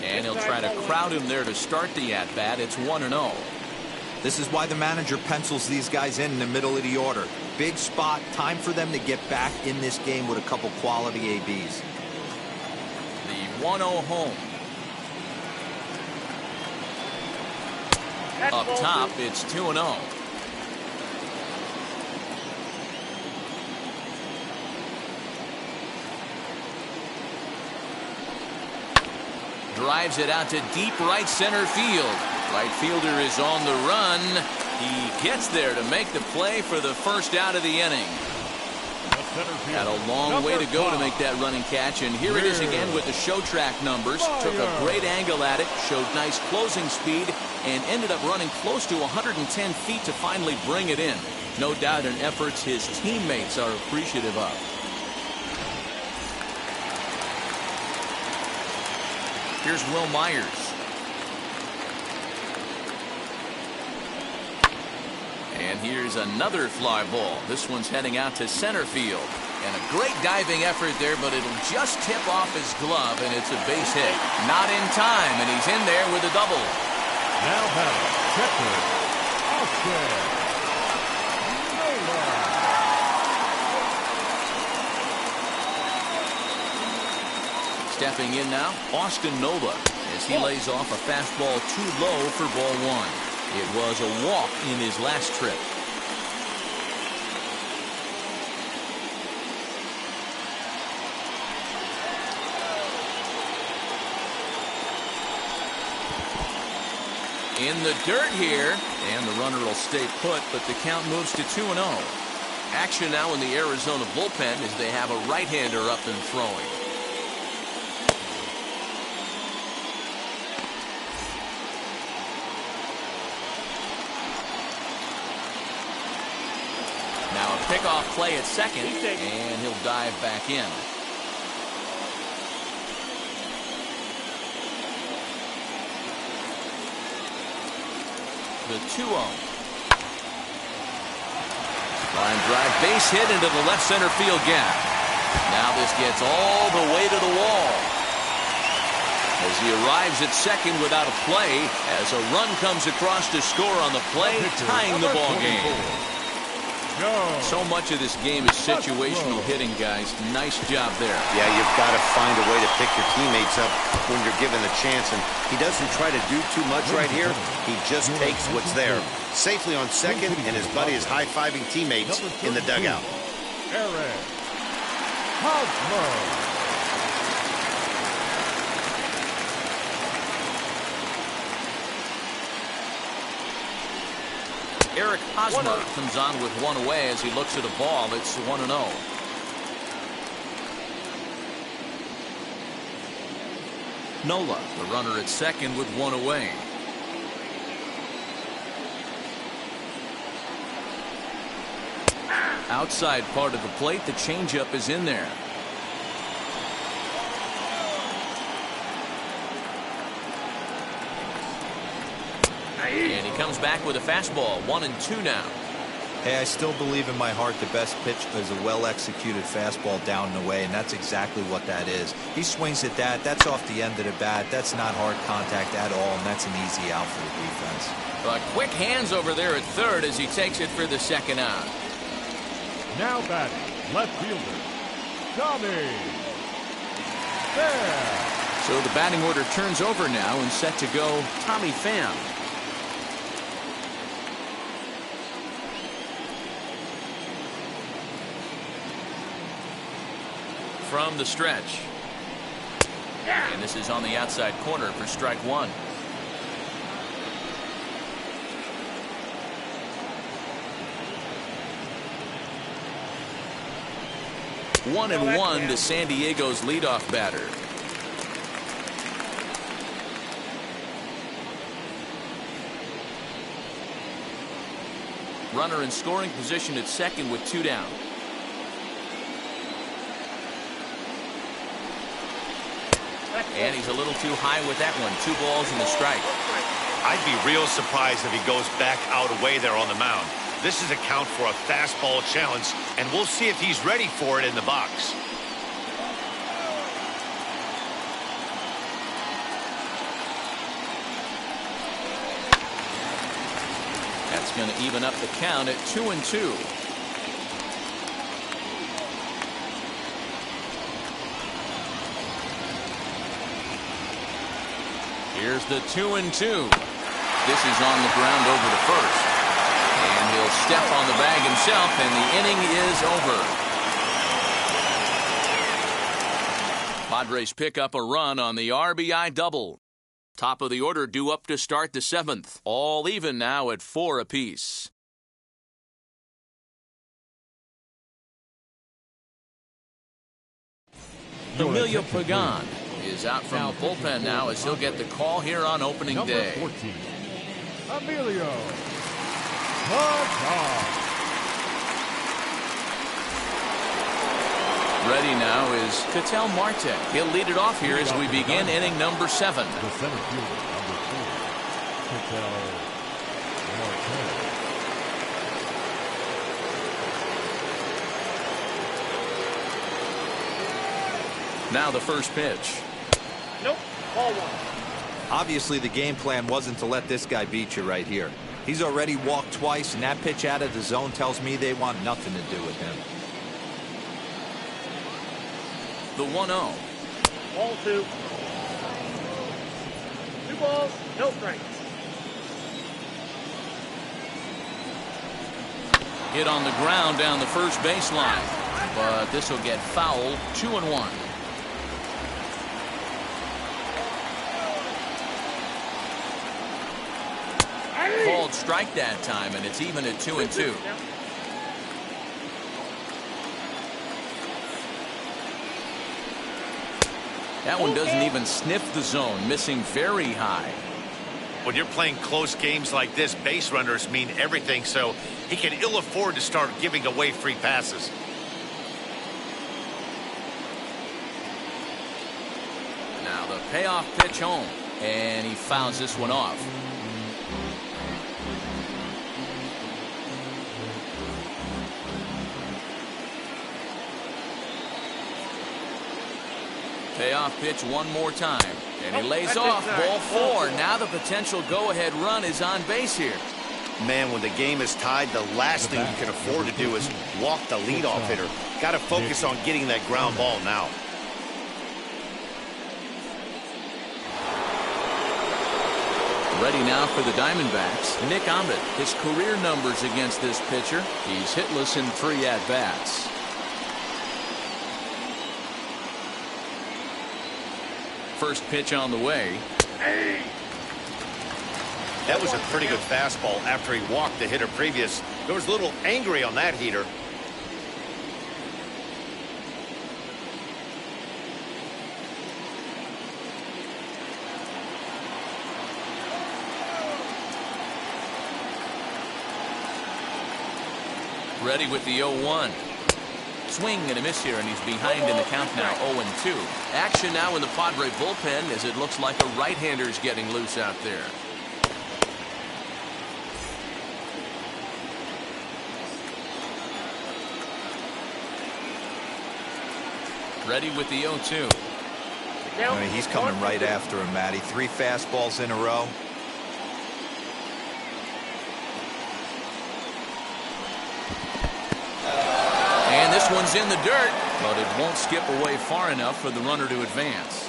And he'll try to crowd him there to start the at-bat. It's 1-0. This is why the manager pencils these guys in the middle of the order. Big spot, time for them to get back in this game with a couple quality ABs. The 1-0 home. Up top, it's 2-0. Drives it out to deep right center field. Right fielder is on the run. He gets there to make the play for the first out of the inning. center field. Had a long way to go to make that running catch, and here it is again with the show track numbers. Took a great angle at it, showed nice closing speed, and ended up running close to 110 feet to finally bring it in. No doubt an effort his teammates are appreciative of. Here's Will Myers. And here's another fly ball. This one's heading out to center field. And a great diving effort there, but it'll just tip off his glove, and it's a base hit. Not in time, and he's in there with a double. Now batting, catcher, Austin Nola. Stepping in now, Austin Nola, as he lays off a fastball too low for ball one. It was a walk in his last trip. In the dirt here, and the runner will stay put, but the count moves to 2-0. Action now in the Arizona bullpen as they have a right-hander up and throwing. Now a pickoff play at second, and he'll dive back in. The 2-0. Line drive, base hit into the left center field gap. Now this gets all the way to the wall. As he arrives at second without a play, as a run comes across to score on the play, tying the ball game. So much of this game is situational hitting, guys. Nice job there. Yeah, you've got to find a way to pick your teammates up when you're given the chance, and he doesn't try to do too much right here. He just takes what's there. Safely on second, and his buddy is high-fiving teammates in the dugout. Eric Hosmer. Eric Hosmer comes on with one away as he looks at a ball. It's 1-0. Nola, the runner at second with one away. Outside part of the plate, the changeup is in there. And he comes back with a fastball, 1-2 now. Hey, I still believe in my heart the best pitch is a well-executed fastball down and away, and that's exactly what that is. He swings at that. That's off the end of the bat. That's not hard contact at all, and that's an easy out for the defense. But quick hands over there at third as he takes it for the second out. Now batting, left fielder, Johnny Pham. So the batting order turns over now and set to go Tommy Pham. From the stretch. And this is on the outside corner for strike one. One and one to San Diego's leadoff batter. Runner in scoring position at second with two down. And he's a little too high with that one. 2 balls and a strike. I'd be real surprised if he goes back out away there on the mound. This is a count for a fastball challenge, and we'll see if he's ready for it in the box. That's going to even up the count at 2-2. Here's the 2-2. This is on the ground over to first. And he'll step on the bag himself, and the inning is over. Padres pick up a run on the RBI double. Top of the order due up to start the 7th. All even now at 4 apiece. Emilio Pagan is out from the bullpen now as he'll get the call here on opening day. 14, Emilio Pagan. Ready now is Ketel Marte. He'll lead it off here as we begin inning number 7. The center fielder, number 4, Ketel Marte. Now the first pitch. Nope. Ball 1. Obviously, the game plan wasn't to let this guy beat you right here. He's already walked twice, and that pitch out of the zone tells me they want nothing to do with him. The 1-0. Ball 2. 2 balls, no strikes. Hit on the ground down the first baseline, but this will get foul. 2-1. Called strike that time, and it's even at 2-2. That one doesn't even sniff the zone, missing very high. When you're playing close games like this, base runners mean everything, so he can ill afford to start giving away free passes. Now the payoff pitch home, and he fouls this one off. Payoff pitch one more time, and he lays off. Ball 4. Now the potential go-ahead run is on base here. Man, when the game is tied, the last thing you can afford to do is walk the leadoff hitter. Got to focus on getting that ground ball now. Ready now for the Diamondbacks, Nick Ahmed. His career numbers against this pitcher. He's hitless in 3 at-bats. First pitch on the way. That was a pretty good fastball after he walked the hitter previous. There was a little angry on that heater. Ready with the 0-1. Swing and a miss here, and he's behind in the count now. 0-2. Action now in the Padre bullpen as it looks like a right-hander's getting loose out there. Ready with the 0-2. I mean, he's coming right after him, Matty. 3 fastballs in a row. And this one's in the dirt, but it won't skip away far enough for the runner to advance.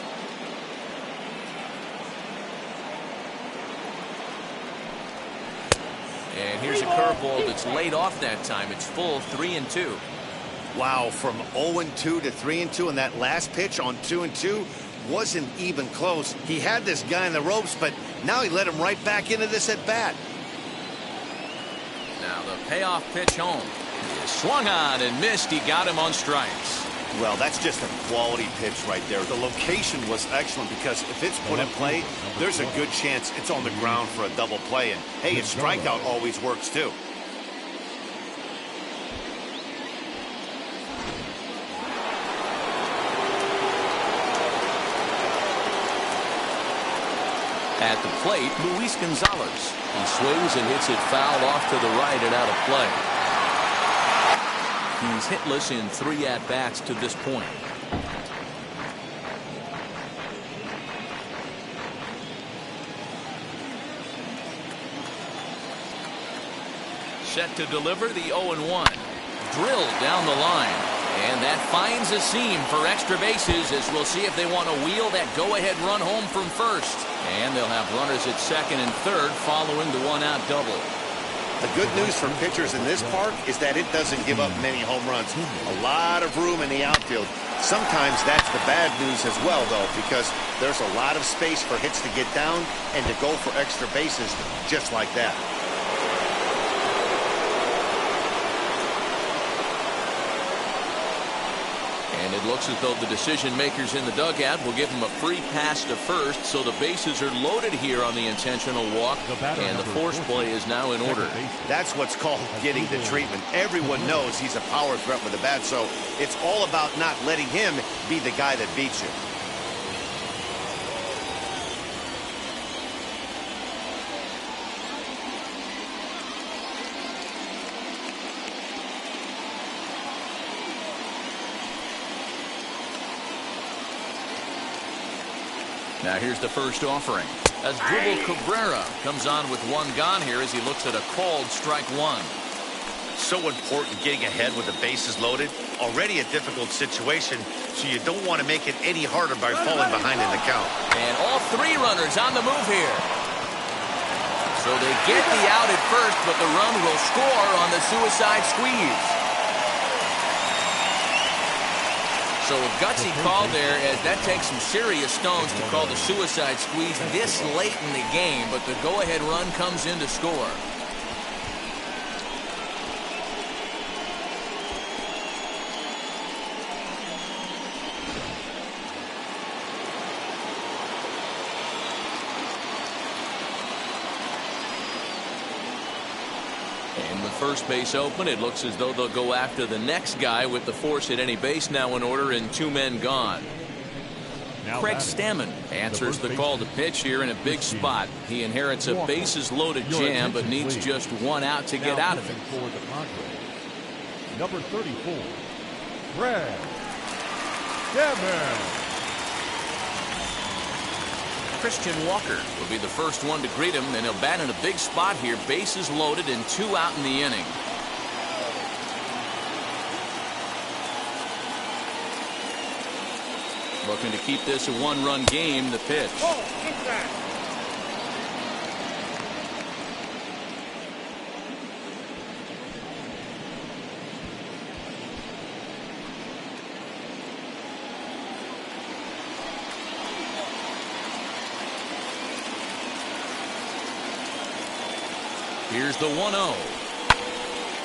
And here's a curveball that's laid off that time. It's full 3-2. Wow, from 0-2 to 3-2, and that last pitch on 2-2 wasn't even close. He had this guy in the ropes, but now he let him right back into this at bat. Now the payoff pitch home. He swung on and missed. He got him on strikes. Well, that's just a quality pitch right there. The location was excellent because if it's put in play, there's a good chance it's on the ground for a double play. And hey, a strikeout always works too. At the plate, Luis Gonzalez. He swings and hits it foul off to the right and out of play. He's hitless in 3 at-bats to this point. Set to deliver the 0-1. Drilled down the line. And that finds a seam for extra bases as we'll see if they want to wheel that go-ahead run home from first. And they'll have runners at second and third following the 1-out double. The good news for pitchers in this park is that it doesn't give up many home runs. A lot of room in the outfield. Sometimes that's the bad news as well, though, because there's a lot of space for hits to get down and to go for extra bases just like that. And it It looks as though the decision makers in the dugout will give him a free pass to first, so the bases are loaded here on the intentional walk, and the force play is now in order. That's what's called getting the treatment. Everyone knows he's a power threat with the bat, so it's all about not letting him be the guy that beats you. Now here's the first offering. As Dribble Cabrera comes on with one gone here as he looks at a called strike one. So important getting ahead with the bases loaded. Already a difficult situation, so you don't want to make it any harder by falling behind in the count. And all three runners on the move here. So they get the out at first, but the run will score on the suicide squeeze. So a gutsy call there, as that takes some serious stones to call the suicide squeeze this late in the game, but the go-ahead run comes in to score. And with first base open, it looks as though they'll go after the next guy with the force at any base now in order and two men gone. Craig Stammen answers the call to pitch here in a big spot. He inherits a bases loaded jam but needs just one out to get out of it. For the Padres, number 34, Craig Stammen. Christian Walker will be the first one to greet him, and he'll bat in a big spot here. Bases loaded and two out in the inning. Looking to keep this a one-run game. The pitch. Here's the 1-0.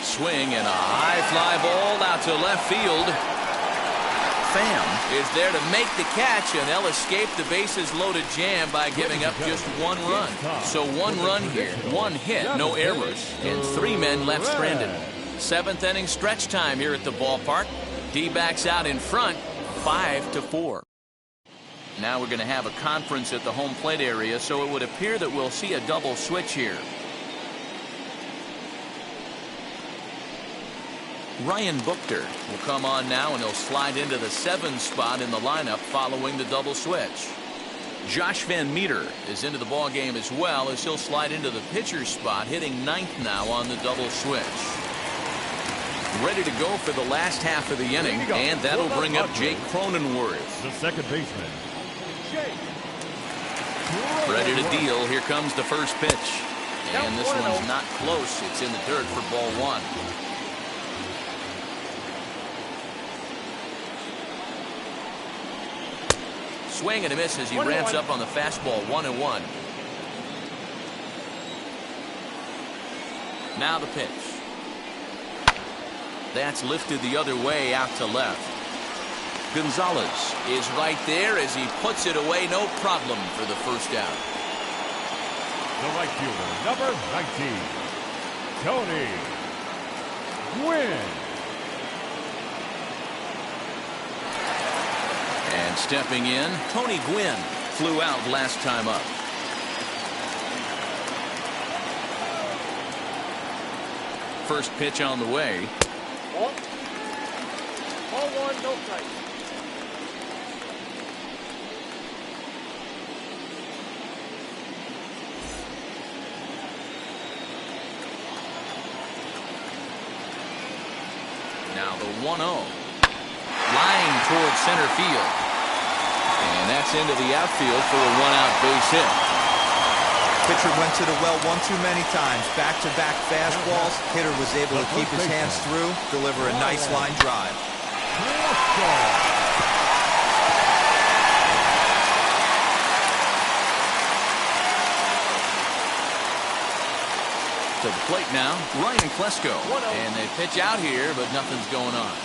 Swing and a high fly ball out to left field. Pham is there to make the catch, and they'll escape the bases loaded jam by giving up just one run. So one run here, one hit, no errors, and three men left stranded. Seventh inning stretch time here at the ballpark. D-backs out in front, 5-4. Now we're going to have a conference at the home plate area, so it would appear that we'll see a double switch here. Ryan Buchter will come on now, and he'll slide into the 7 spot in the lineup following the double switch. Josh Van Meter is into the ball game as well, as he'll slide into the pitcher spot, hitting 9th now on the double switch. Ready to go for the last half of the inning, and that'll bring up Jake Cronenworth. The second baseman, Jake. Ready to deal. Here comes the first pitch. And this one's not close. It's in the dirt for ball one. Swing and a miss as he ramps up on the fastball. 1-1. Now the pitch. That's lifted the other way out to left. Gonzalez is right there as he puts it away. No problem for the first out. The right fielder, number 19, Tony Gwynn. And stepping in, Tony Gwynn flew out last time up. First pitch on the way. Ball 1, no strike. Now the 1-0. Line towards center field. And that's into the outfield for a one-out base hit. Pitcher went to the well one too many times. Back-to-back fastballs. Hitter was able to keep his hands through, deliver a nice line drive. To the plate now, Ryan Klesko. And they pitch out here, but nothing's going on.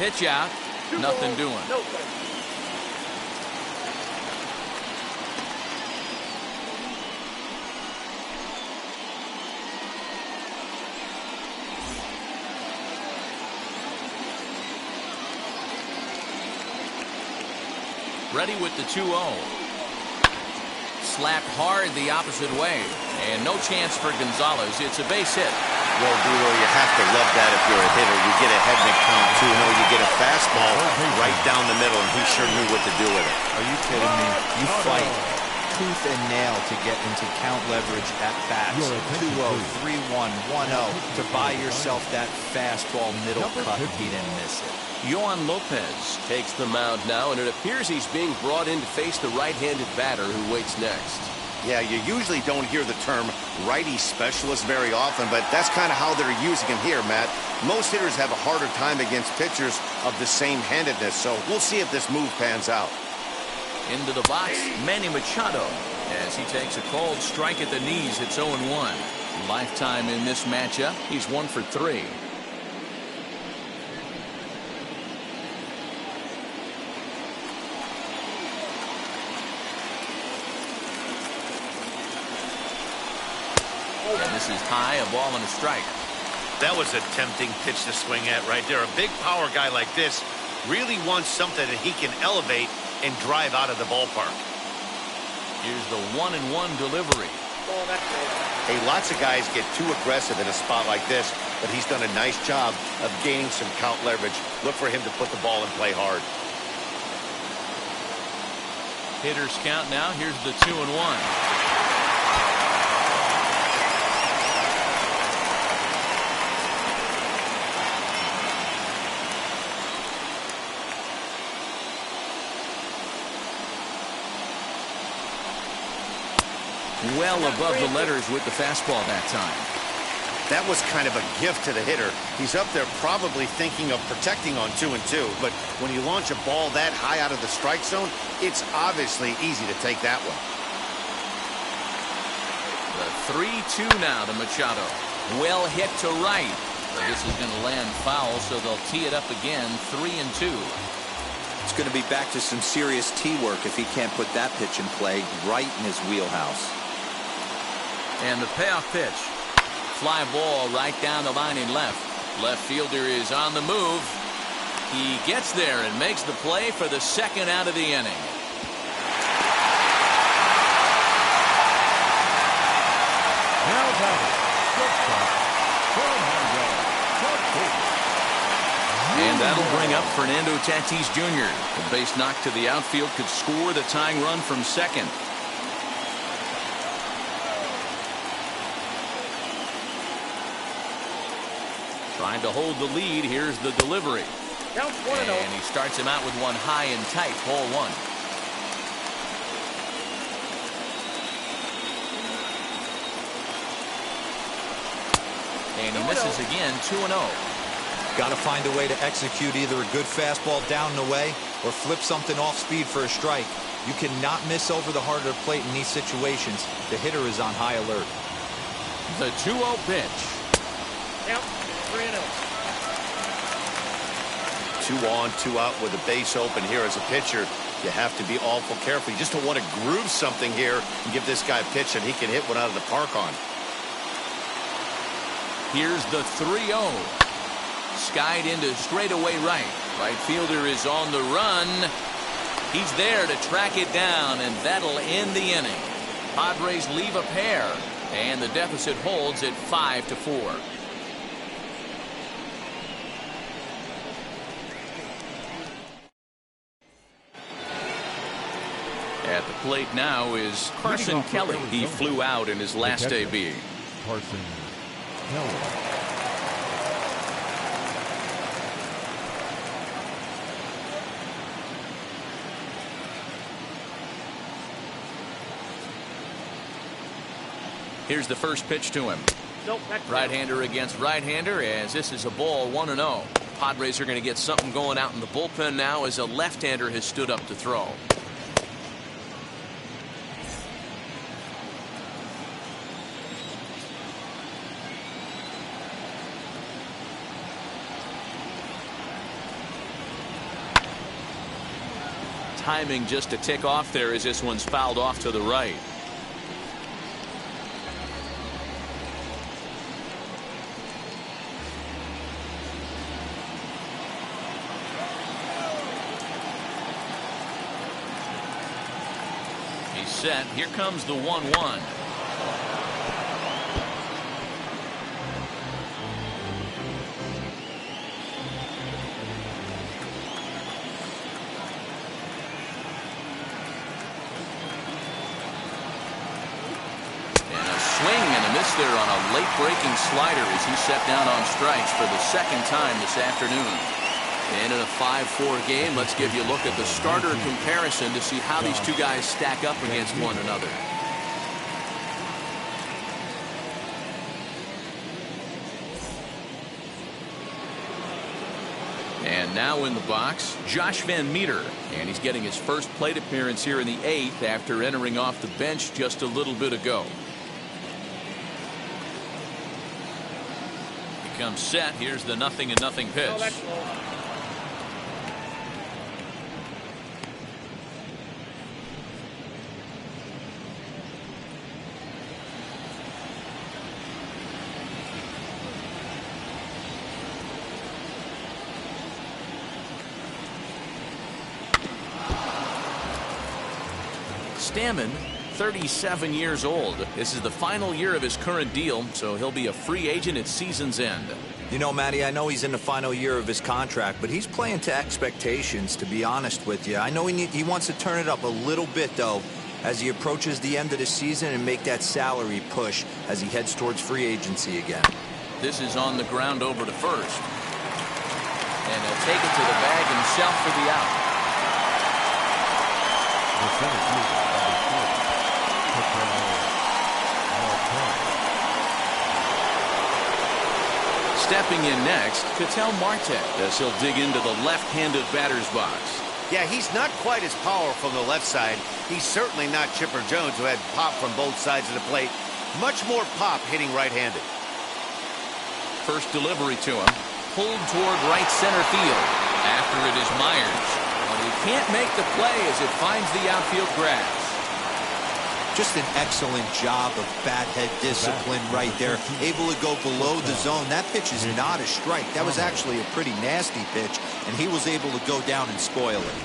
Pitch out. Nothing doing. No strikes. Ready with the 2-0. Slapped hard the opposite way. And no chance for Gonzalez. It's a base hit. Well, Guido, you have to love that if you're a hitter. You get ahead in the count 2-0. You get a fastball right down the middle, and he sure knew what to do with it. Are you kidding me? You fight tooth and nail to get into count leverage at bats. 2-0, 3-1, 1-0 to buy yourself that fastball middle cut. He didn't miss it. Yohan Lopez takes the mound now, and it appears he's being brought in to face the right-handed batter who waits next. Yeah, you usually don't hear the term righty specialist very often, but that's kind of how they're using him here, Matt. Most hitters have a harder time against pitchers of the same handedness, so we'll see if this move pans out. Into the box, Manny Machado. As he takes a cold strike at the knees, it's 0-1. Lifetime in this matchup, he's 1 for 3. And this is high, a ball and a strike. That was a tempting pitch to swing at right there. A big power guy like this really wants something that he can elevate and drive out of the ballpark. Here's the 1-1 delivery. Ball next base. Hey, lots of guys get too aggressive in a spot like this, but he's done a nice job of gaining some count leverage. Look for him to put the ball and play hard. Hitters count now. Here's the 2-1. Well above the letters with the fastball that time. That was kind of a gift to the hitter. He's up there probably thinking of protecting on 2-2, but when you launch a ball that high out of the strike zone, it's obviously easy to take that one. The 3-2 now to Machado. Well hit to right. But this is going to land foul, so they'll tee it up again. 3-2. It's going to be back to some serious tee work if he can't put that pitch in play right in his wheelhouse. And the payoff pitch. Fly ball right down the line in left. Left fielder is on the move. He gets there and makes the play for the second out of the inning. Now batting, shortstop, And that'll bring up Fernando Tatis Jr. The base knock to the outfield could score the tying run from second. Trying to hold the lead. Here's the delivery. Counts 1-0. And he starts him out with one high and tight. Ball 1. And he misses again. 2-0. Got to find a way to execute either a good fastball down and away or flip something off speed for a strike. You cannot miss over the heart of the plate in these situations. The hitter is on high alert. The 2-0 pitch. Count 3-0. 2 on, 2 out with the base open here as a pitcher. You have to be awful careful. You just don't want to groove something here and give this guy a pitch and he can hit one out of the park on. Here's the 3-0. Skied into straightaway right. Right fielder is on the run. He's there to track it down, and that'll end the inning. Padres leave a pair, and the deficit holds at 5-4. At the plate now is Carson Kelly. He flew out in his last AB. Carson Kelly. Here's the first pitch to him. Nope, that's Right-hander against right-hander, as this is a ball 1-0. Padres are going to get something going out in the bullpen now as a left-hander has stood up to throw. timing just to tick off there as this one's fouled off to the right. He's set. Here comes the 1-1. There on a late breaking slider as he set down on strikes for the second time this afternoon. And in a 5-4 game, let's give you a look at the starter comparison to see how these two guys stack up against one another. And now in the box, Josh Van Meter, and he's getting his first plate appearance here in the 8th after entering off the bench just a little bit ago. Comes set. Here's the 0-0 pitch. Oh, that's low. Stammen, 37 years old. This is the final year of his current deal, so he'll be a free agent at season's end. You know, Matty, I know he's in the final year of his contract, but he's playing to expectations, to be honest with you. I know he wants to turn it up a little bit, though, as he approaches the end of the season and make that salary push as he heads towards free agency again. This is on the ground over to first. And he'll take it to the bag himself for the out. The center fielder, Stepping in next, Ketel Marte, as he'll dig into the left-handed batter's box. Yeah, he's not quite as powerful from the left side. He's certainly not Chipper Jones, who had pop from both sides of the plate. Much more pop hitting right-handed. First delivery to him, pulled toward right center field. After it is Myers. But he can't make the play as it finds the outfield grass. Just an excellent job of bat head discipline right there. Able to go below the zone. That pitch is not a strike. That was actually a pretty nasty pitch, and he was able to go down and spoil it.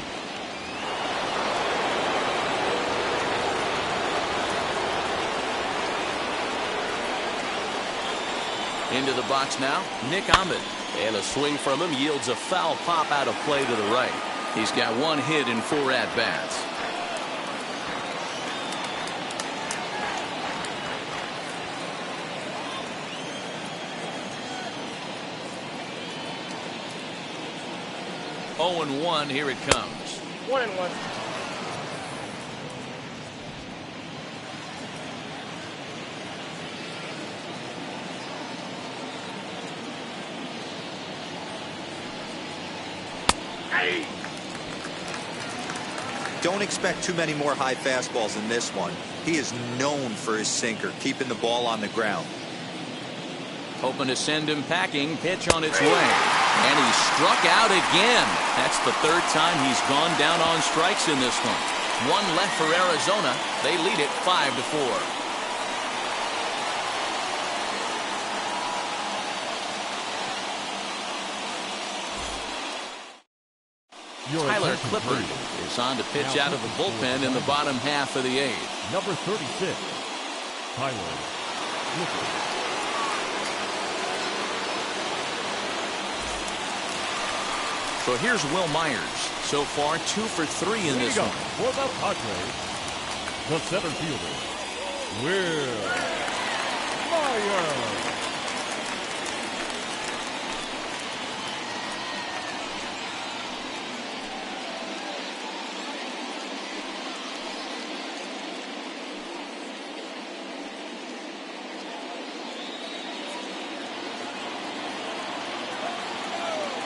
Into the box now, Nick Ahmed. And a swing from him yields a foul pop out of play to the right. He's got 1 hit in 4 at-bats. Oh, and 1, here it comes. 1-1. Don't expect too many more high fastballs in this one. He is known for his sinker, keeping the ball on the ground. Hoping to send him packing. Pitch on its way. And he struck out again. That's the 3rd time he's gone down on strikes in this one. 1 left for Arizona. They lead it 5-4. Tyler Clippard is on to pitch out of the bullpen in the bottom half of the 8th. Number 36, Tyler Clippard. So here's Will Myers. So far, 2 for 3 in this one. For the Padres, the center fielder, Will Myers.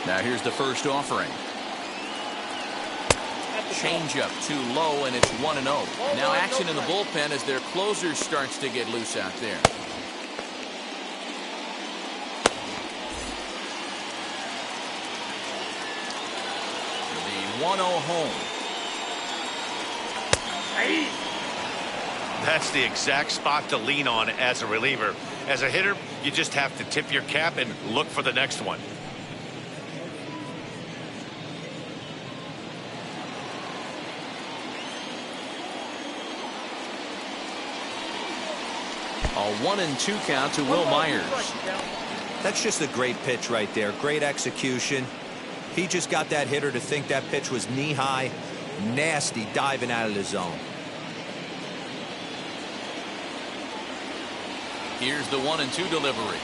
Now here's the first offering. Changeup too low, and it's 1-0. Now action in the bullpen as their closer starts to get loose out there. The 1-0 home. That's the exact spot to lean on as a reliever. As a hitter, you just have to tip your cap and look for the next one. A 1-2 count to Will Myers. That's just a great pitch right there. Great execution. He just got that hitter to think that pitch was knee-high. Nasty diving out of the zone. Here's the 1-2 delivery.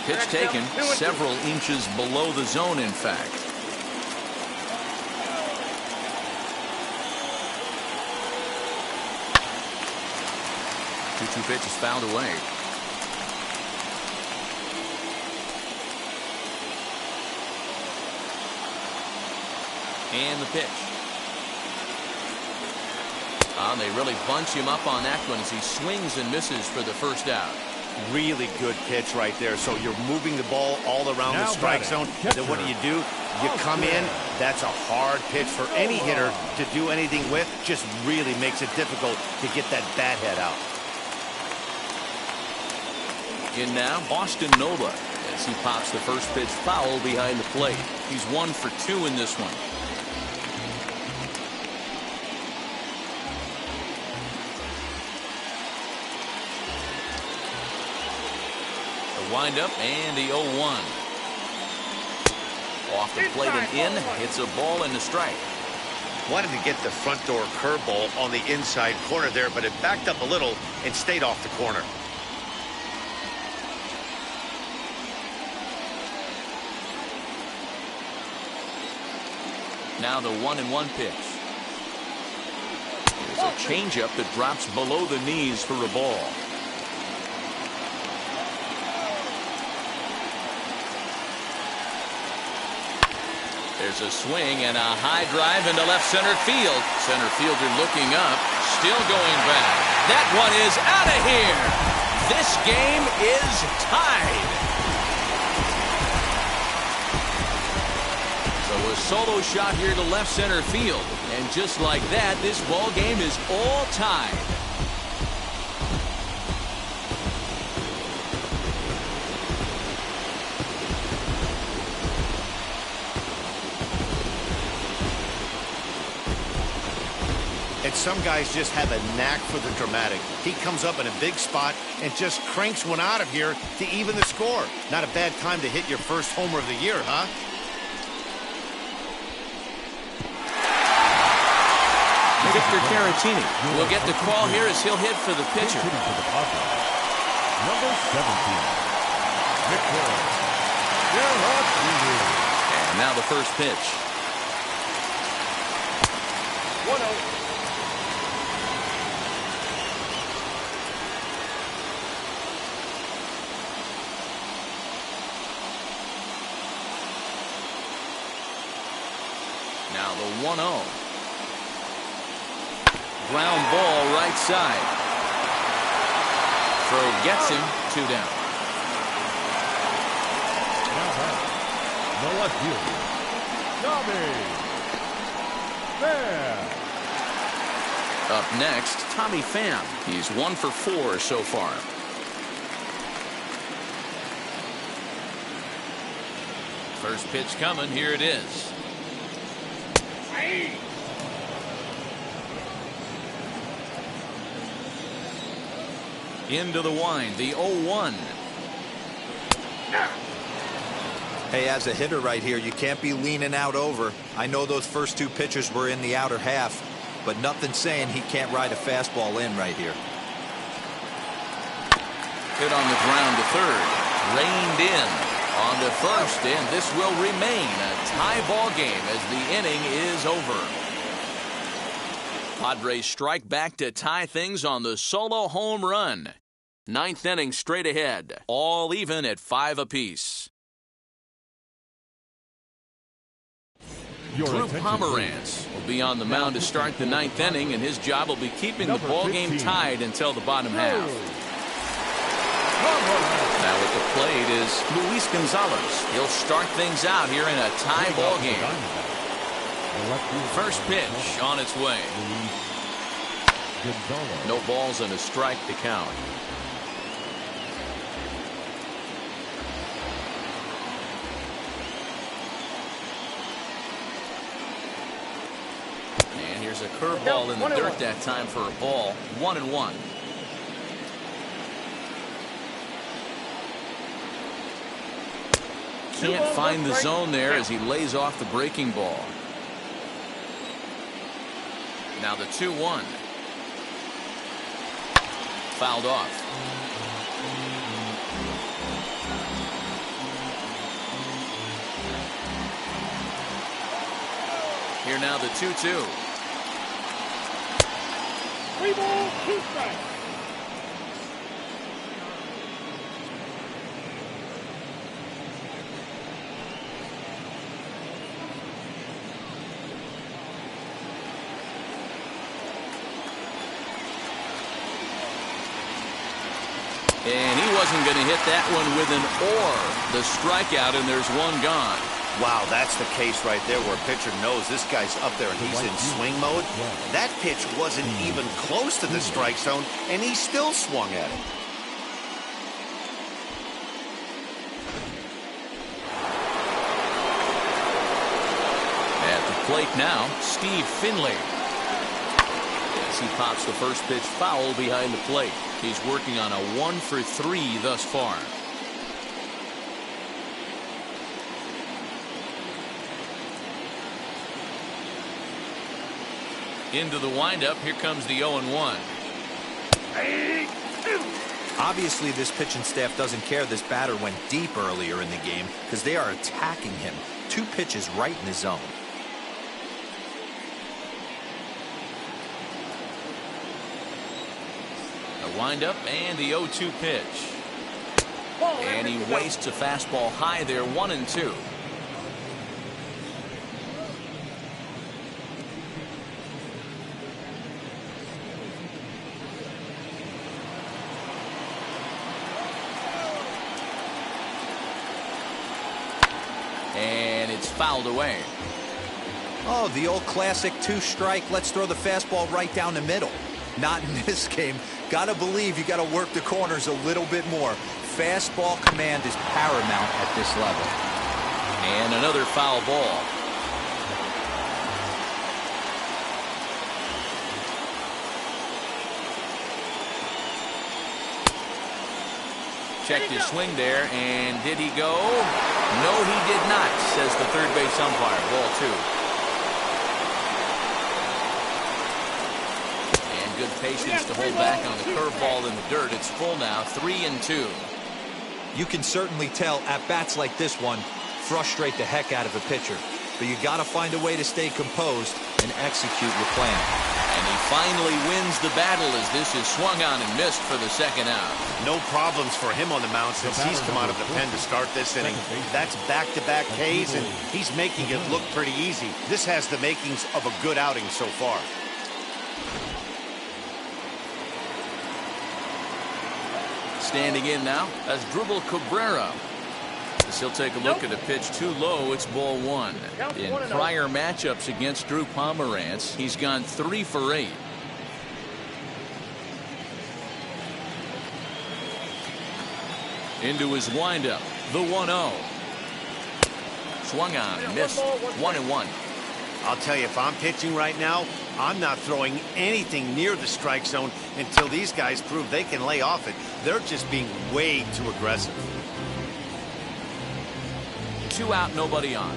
Pitch taken several inches below the zone, in fact. Two pitches fouled away. And the pitch. They really bunch him up on that one as he swings and misses for the first out. Really good pitch right there. So you're moving the ball all around the strike zone. Then what do? You come in. That's a hard pitch for any hitter to do anything with. Just really makes it difficult to get that bat head out. In now, Austin Nola as he pops the first pitch foul behind the plate. He's 1 for 2 in this one. Wind up and the 0-1. Off the plate and in. It's a ball and a strike. Wanted to get the front door curveball on the inside corner there, but it backed up a little and stayed off the corner. Now the 1-1 pitch. Here's a changeup that drops below the knees for a ball. There's a swing and a high drive into left center field. Center fielder looking up, still going back. That one is out of here. This game is tied. So a solo shot here to left center field. And just like that, this ball game is all tied. And some guys just have a knack for the dramatic. He comes up in a big spot and just cranks one out of here to even the score. Not a bad time to hit your first homer of the year, huh? Victor Caratini will get the call here as he'll hit for the pitcher. Number 17, Victor. And now the first pitch. 1-0. Now the 1-0. Ground ball right side. Throw gets him, 2 down. Now back, the left fielder, Tommy Pham. Up next, Tommy Pham. He's 1 for 4 so far. First pitch coming. Here it is. Into the wind, the 0-1. Hey, as a hitter right here, you can't be leaning out over. I know those first 2 pitches were in the outer half, but nothing saying he can't ride a fastball in right here. Hit on the ground to third. Reined in on to first, and this will remain a tie ball game as the inning is over. Padres strike back to tie things on the solo home run. 9th inning straight ahead, all even at 5 apiece. Drew Pomeranz will be on the mound to start the 9th inning, and his job will be keeping the ball game tied until the bottom half. Now at the plate is Luis Gonzalez. He'll start things out here in a tie ball game. First pitch on its way. No balls and a strike to count. And here's a curveball in the dirt that time for a ball. 1-1. Can't find the zone there as he lays off the breaking ball. Now the 2-1. Fouled off. Here now the 2-2. 3 balls, 2 strikes. And he wasn't going to hit that one with an or. The strikeout, and there's one gone. Wow, that's the case right there where a pitcher knows this guy's up there and he's in swing mode. That pitch wasn't even close to the strike zone, and he still swung at it. At the plate now, Steve Finley. As he pops the first pitch foul behind the plate. He's working on a 1-for-3 thus far. Into the windup. Here comes the 0-1. Obviously, this pitching staff doesn't care this batter went deep earlier in the game because they are attacking him. 2 pitches right in the zone. The windup and the 0-2 pitch. And he wastes a fastball high there. 1-2. And it's fouled away. Oh, the old classic 2-strike. Let's throw the fastball right down the middle. Not in this game. Gotta believe you gotta work the corners a little bit more. Fastball command is paramount at this level. And another foul ball. Checked his swing there, and did he go? No, he did not, says the third base umpire. Ball 2. And good patience to hold back on the curveball in the dirt. It's full now, 3-2. You can certainly tell at bats like this one frustrate the heck out of a pitcher. But you got to find a way to stay composed and execute your plan. And he finally wins the battle as this is swung on and missed for the second out. No problems for him on the mound since he's come out of the pen to start this inning. That's back-to-back Ks, and he's making it look pretty easy. This has the makings of a good outing so far. Standing in now, that's Dribble Cabrera. As he'll take a look at a pitch too low, it's ball 1. In prior matchups against Drew Pomeranz, he's gone 3 for 8. Into his windup, the 1-0. Swung on and missed. 1-1. I'll tell you, if I'm pitching right now, I'm not throwing anything near the strike zone until these guys prove they can lay off it. They're just being way too aggressive. 2 out, nobody on.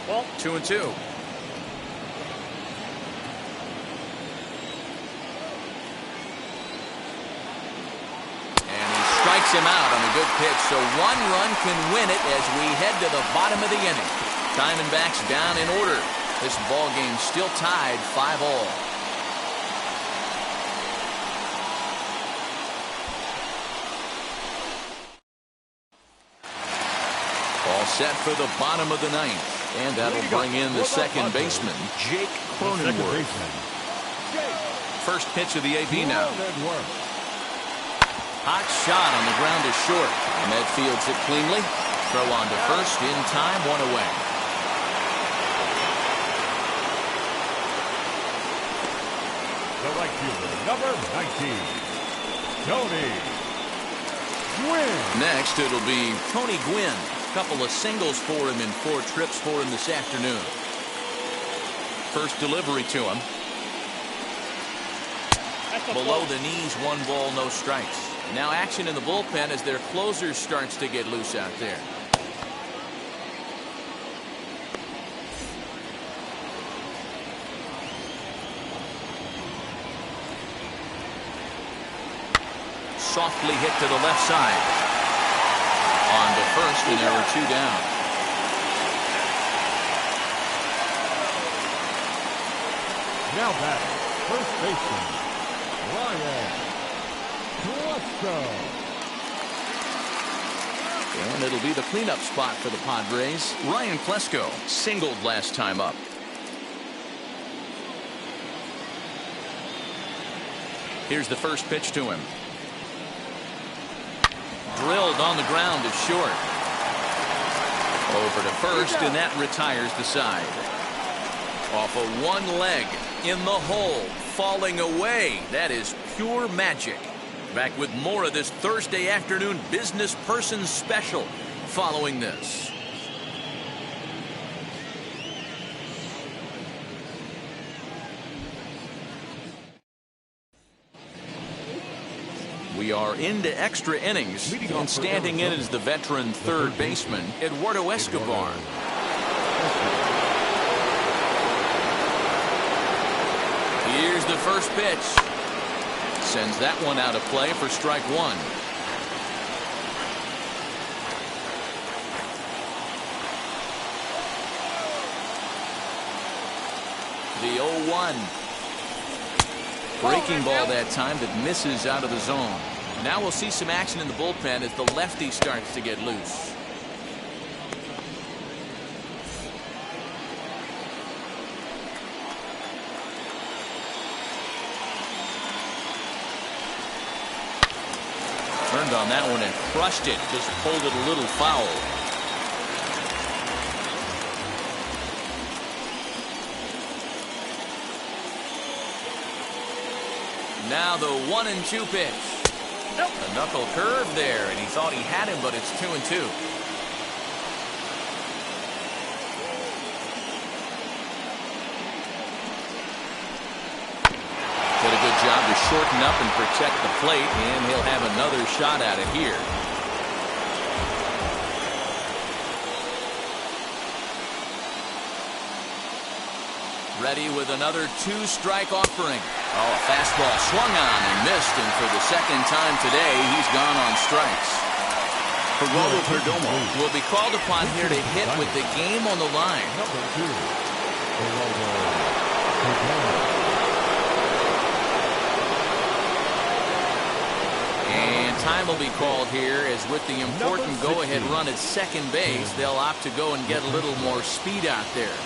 Ball. 2-2. Strikes him out on a good pitch, so 1 run can win it as we head to the bottom of the inning. Diamondbacks down in order. This ball game still tied 5-all. All set for the bottom of the ninth. And that'll bring in the second baseman, Jake Cronenworth. First pitch of the AB now. Hot shot on the ground is short. Ahmed fields it cleanly. Throw on to first in time, one away. The right fielder, number 19, Tony Gwynn. Next, it'll be Tony Gwynn. A couple of singles for him in 4 trips for him this afternoon. First delivery to him. Below the knees, 1 ball, no strikes. Now action in the bullpen as their closer starts to get loose out there. Softly hit to the left side. On to first, and there are 2 down. Now batting, first baseman, Ryan Klesko. And it'll be the cleanup spot for the Padres. Ryan Klesko singled last time up. Here's the first pitch to him. Drilled on the ground is short. Over to first, and that retires the side. Off of 1 leg, in the hole, falling away. That is pure magic. Back with more of this Thursday afternoon business person special following this. We are into extra innings, and standing in is the veteran third baseman, Eduardo Escobar. Here's the first pitch. Sends that one out of play for strike 1. The 0-1. Breaking ball that time that misses out of the zone. Now we'll see some action in the bullpen as the lefty starts to get loose. Turned on that one and crushed it. Just pulled it a little foul. Now the 1-2 pitch. A knuckle curve there, and he thought he had him, but it's 2-2. Did a good job to shorten up and protect the plate, and he'll have another shot at it here. Ready with another 2-strike offering. Oh, a fastball swung on and missed, and for the second time today, he's gone on strikes. Geraldo Perdomo will be called upon here to hit with the game on the line. And time will be called here as with the important go-ahead run at second base, they'll opt to go and get a little more speed out there.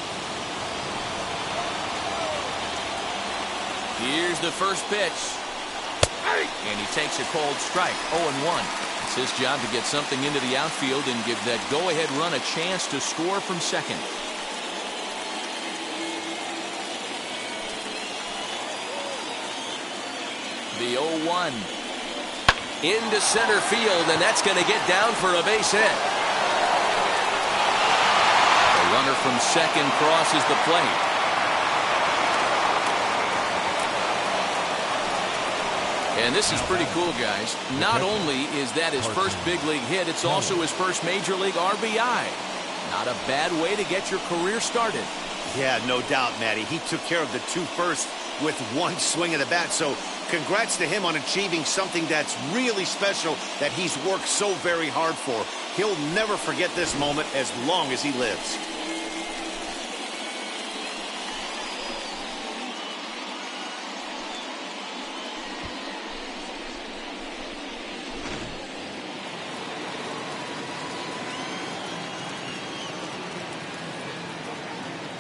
Here's the first pitch. And he takes a cold strike, 0-1. It's his job to get something into the outfield and give that go-ahead run a chance to score from second. The 0-1. Into center field, and that's going to get down for a base hit. The runner from second crosses the plate. And this is pretty cool, guys. Not only is that his first big league hit, it's also his first major league RBI. Not a bad way to get your career started. Yeah, no doubt, Matty. He took care of the 2 first with 1 swing of the bat. So congrats to him on achieving something that's really special that he's worked so very hard for. He'll never forget this moment as long as he lives.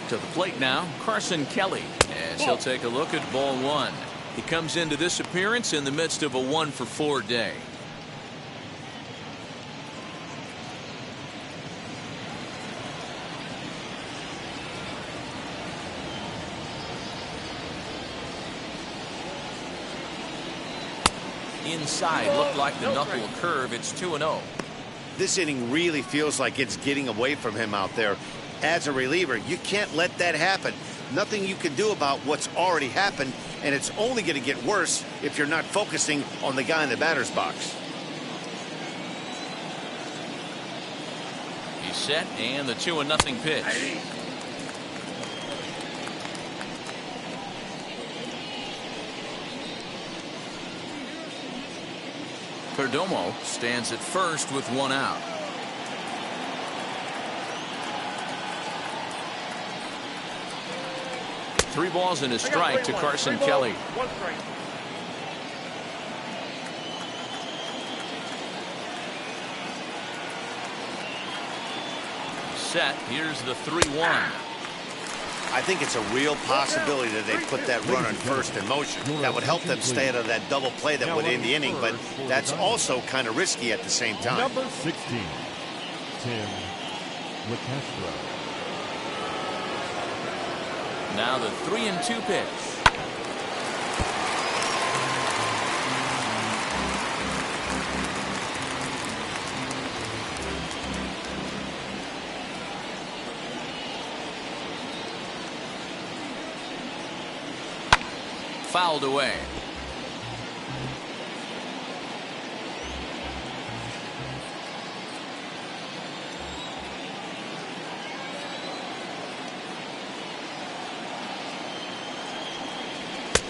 To the plate now, Carson Kelly, as he'll take a look at ball one. He comes into this appearance in the midst of a 1-for-4 day. Inside, looked like the knuckle curve. It's 2-0. This inning really feels like it's getting away from him out there. As a reliever, you can't let that happen. Nothing you can do about what's already happened, and it's only going to get worse if you're not focusing on the guy in the batter's box. He's set, and the 2-0 pitch. Perdomo stands at first with one out. Three balls and a strike to Carson Kelly. One strike. Set. Here's the 3-1. I think it's a real possibility that they put that runner first in motion. That would help them stay out of that double play that would end the inning, but that's also kind of risky at the same time. Number 16, Tim LeCastro. Now the 3-2 pitch. Fouled away.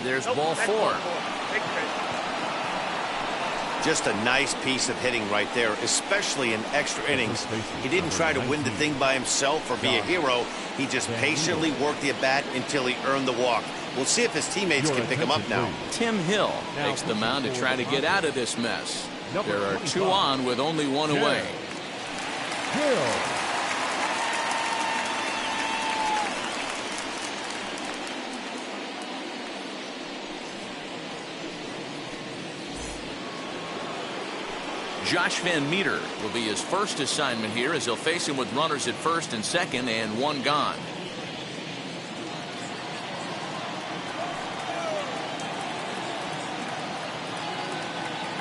There's ball four. Just a nice piece of hitting right there, especially in extra innings. He didn't try to win the thing by himself or be a hero. He just patiently worked the at-bat until he earned the walk. We'll see if his teammates can pick him up now. Tim Hill takes the mound to try to get out of this mess. There are two on with only one away. Hill. Josh Van Meter will be his first assignment here as he'll face him with runners at first and second and one gone.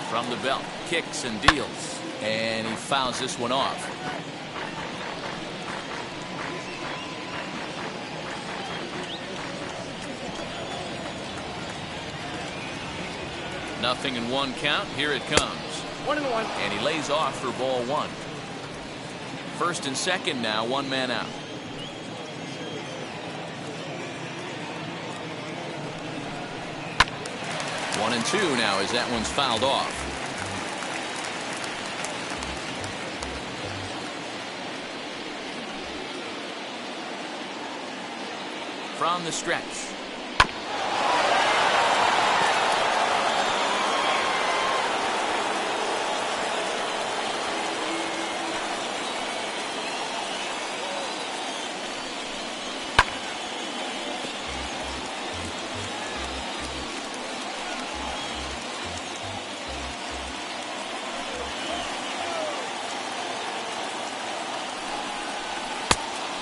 From the belt, kicks and deals, and he fouls this one off. Nothing in one count. Here it comes. 1-1. And he lays off for ball one. First and second now, one man out. One and two now as that one's fouled off. From the stretch.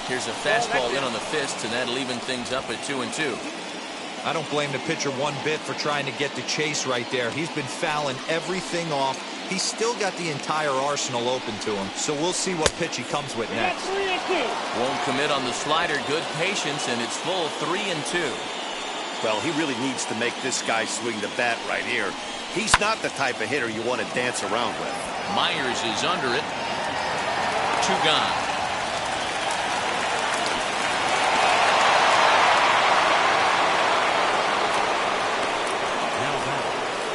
Here's a fastball in on the fist, and that'll even things up at 2-2. I don't blame the pitcher one bit for trying to get the chase right there. He's been fouling everything off. He's still got the entire arsenal open to him, so we'll see what pitch he comes with next. 3-2. Won't commit on the slider. Good patience, and it's full 3-2. Well, he really needs to make this guy swing the bat right here. He's not the type of hitter you want to dance around with. Myers is under it. Two gone.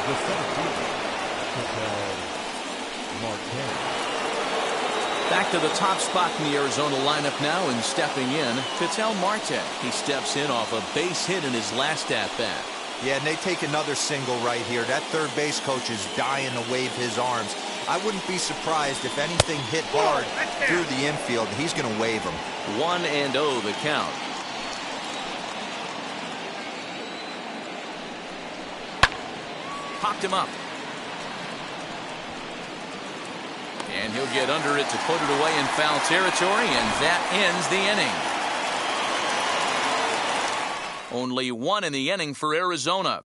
The center fielder, Marquez. Back to the top spot in the Arizona lineup now, and stepping in, Ketel Marte. He steps in off a base hit in his last at-bat. Yeah, and they take another single right here. That third base coach is dying to wave his arms. I wouldn't be surprised if anything hit hard through the infield. He's going to wave them. 1-0 the count. popped him up. And he'll get under it to put it away in foul territory, and that ends the inning. Only one in the inning for Arizona.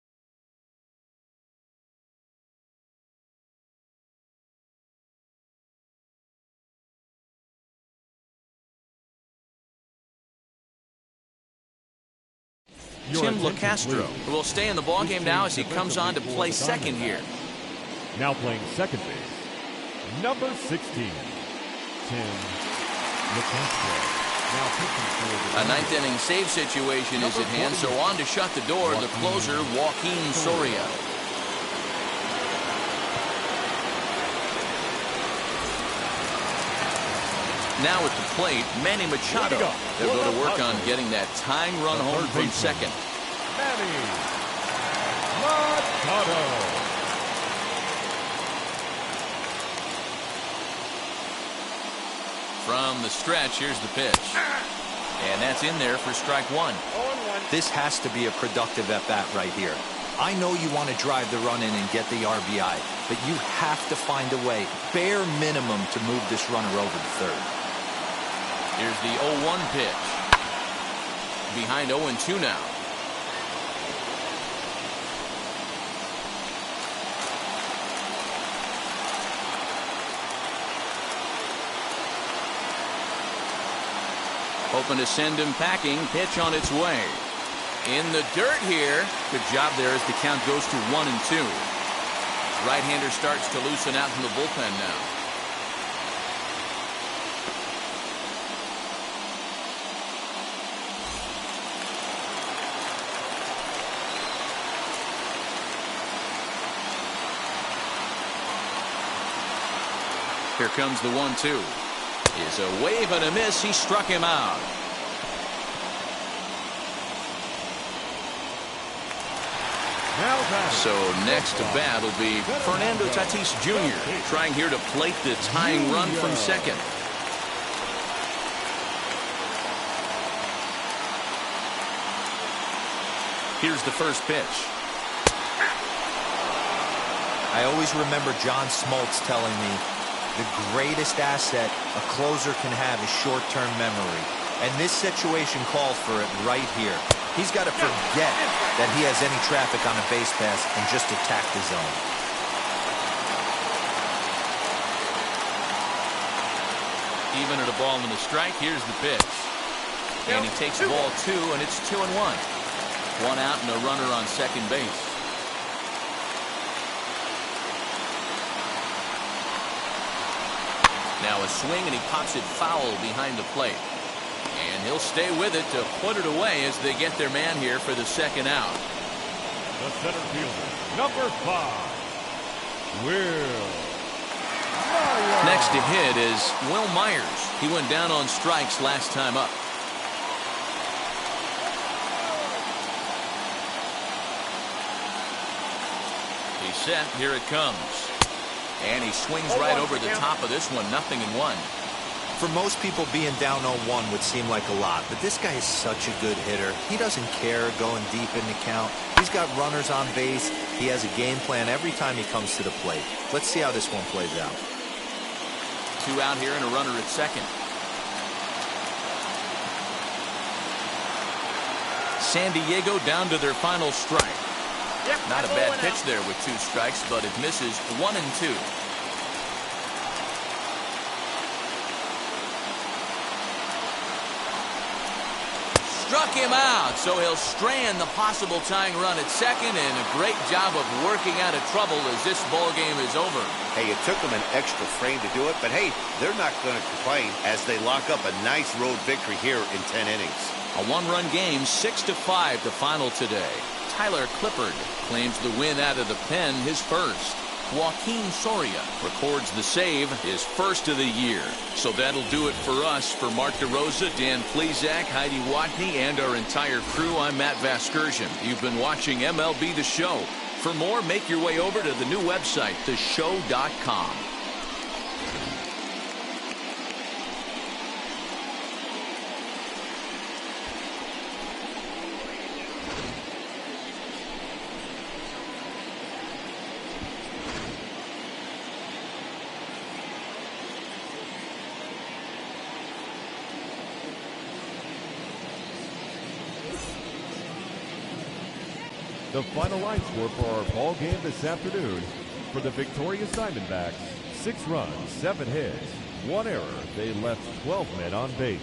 Tim LaCastro, who will stay in the ballgame now as he comes on to play second here. Now playing second base, number 16, Tim LaCastro. A ninth inning save situation is at hand, so on to shut the door, the closer, Joaquin Soria. Now at the plate, Manny Machado. They'll go to work on getting that tying run home from second. Manny Machado. From the stretch, here's the pitch. And that's in there for strike one. This has to be a productive at-bat right here. I know you want to drive the run in and get the RBI, but you have to find a way, bare minimum, to move this runner over to third. Here's the 0-1 pitch. Behind 0-2 now. Hoping to send him packing. Pitch on its way. In the dirt here. Good job there as the count goes to 1-2. Right-hander starts to loosen out from the bullpen now. Here comes the 1-2. Is a wave and a miss. He struck him out. So next to bat will be Fernando Tatis Jr. trying here to plate the tying run from second. Here's the first pitch. I always remember John Smoltz telling me the greatest asset a closer can have is short-term memory. And this situation calls for it right here. He's got to forget that he has any traffic on a base pass and just attack the zone. Even at a ball and a strike, here's the pitch. And he takes ball two, and it's 2-1. One out and a runner on second base. Now a swing, and he pops it foul behind the plate. And he'll stay with it to put it away as they get their man here for the second out. The center fielder, number 5, Will Myers. Next to hit is Will Myers. He went down on strikes last time up. He's set. Here it comes. And he swings right over the top of this one. 0-1. For most people, being down 0-1 would seem like a lot, but this guy is such a good hitter. He doesn't care going deep in the count. He's got runners on base. He has a game plan every time he comes to the plate. Let's see how this one plays out. 2 out here and a runner at second. San Diego down to their final strike. Not a bad pitch there with 2 strikes, but it misses 1-2. Struck him out, so he'll strand the possible tying run at second, and a great job of working out of trouble as this ball game is over. Hey, it took them an extra frame to do it, but hey, they're not going to complain as they lock up a nice road victory here in 10 innings. A 1-run game, 6-5 the final today. Tyler Clippard claims the win out of the pen, his first. Joaquin Soria records the save, his first of the year. So that'll do it for us. For Mark DeRosa, Dan Plesac, Heidi Watney, and our entire crew, I'm Matt Vasgersian. You've been watching MLB The Show. For more, make your way over to the new website, theshow.com. The final line score for our ball game this afternoon: for the victorious Diamondbacks, 6 runs, 7 hits, 1 error. They left 12 men on base.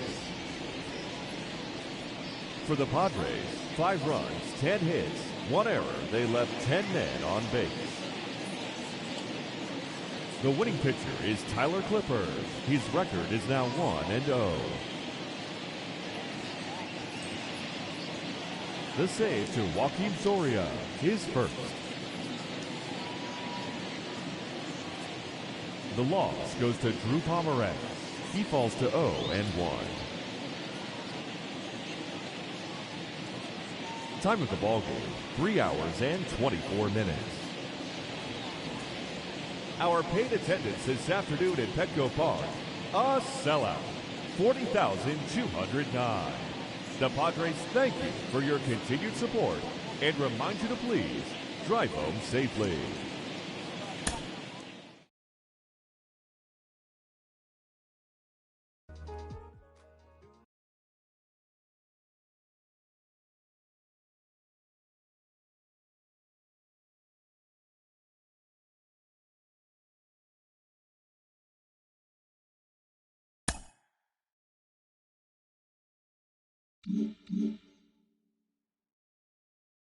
For the Padres, 5 runs, 10 hits, 1 error. They left 10 men on base. The winning pitcher is Tyler Clippard. His record is now 1-0. The save to Joakim Soria, his first. The loss goes to Drew Pomeranz. He falls to 0-1. Time of the ball game, 3 hours and 24 minutes. Our paid attendance this afternoon at Petco Park, a sellout, 40,209. The Padres thank you for your continued support and remind you to please drive home safely.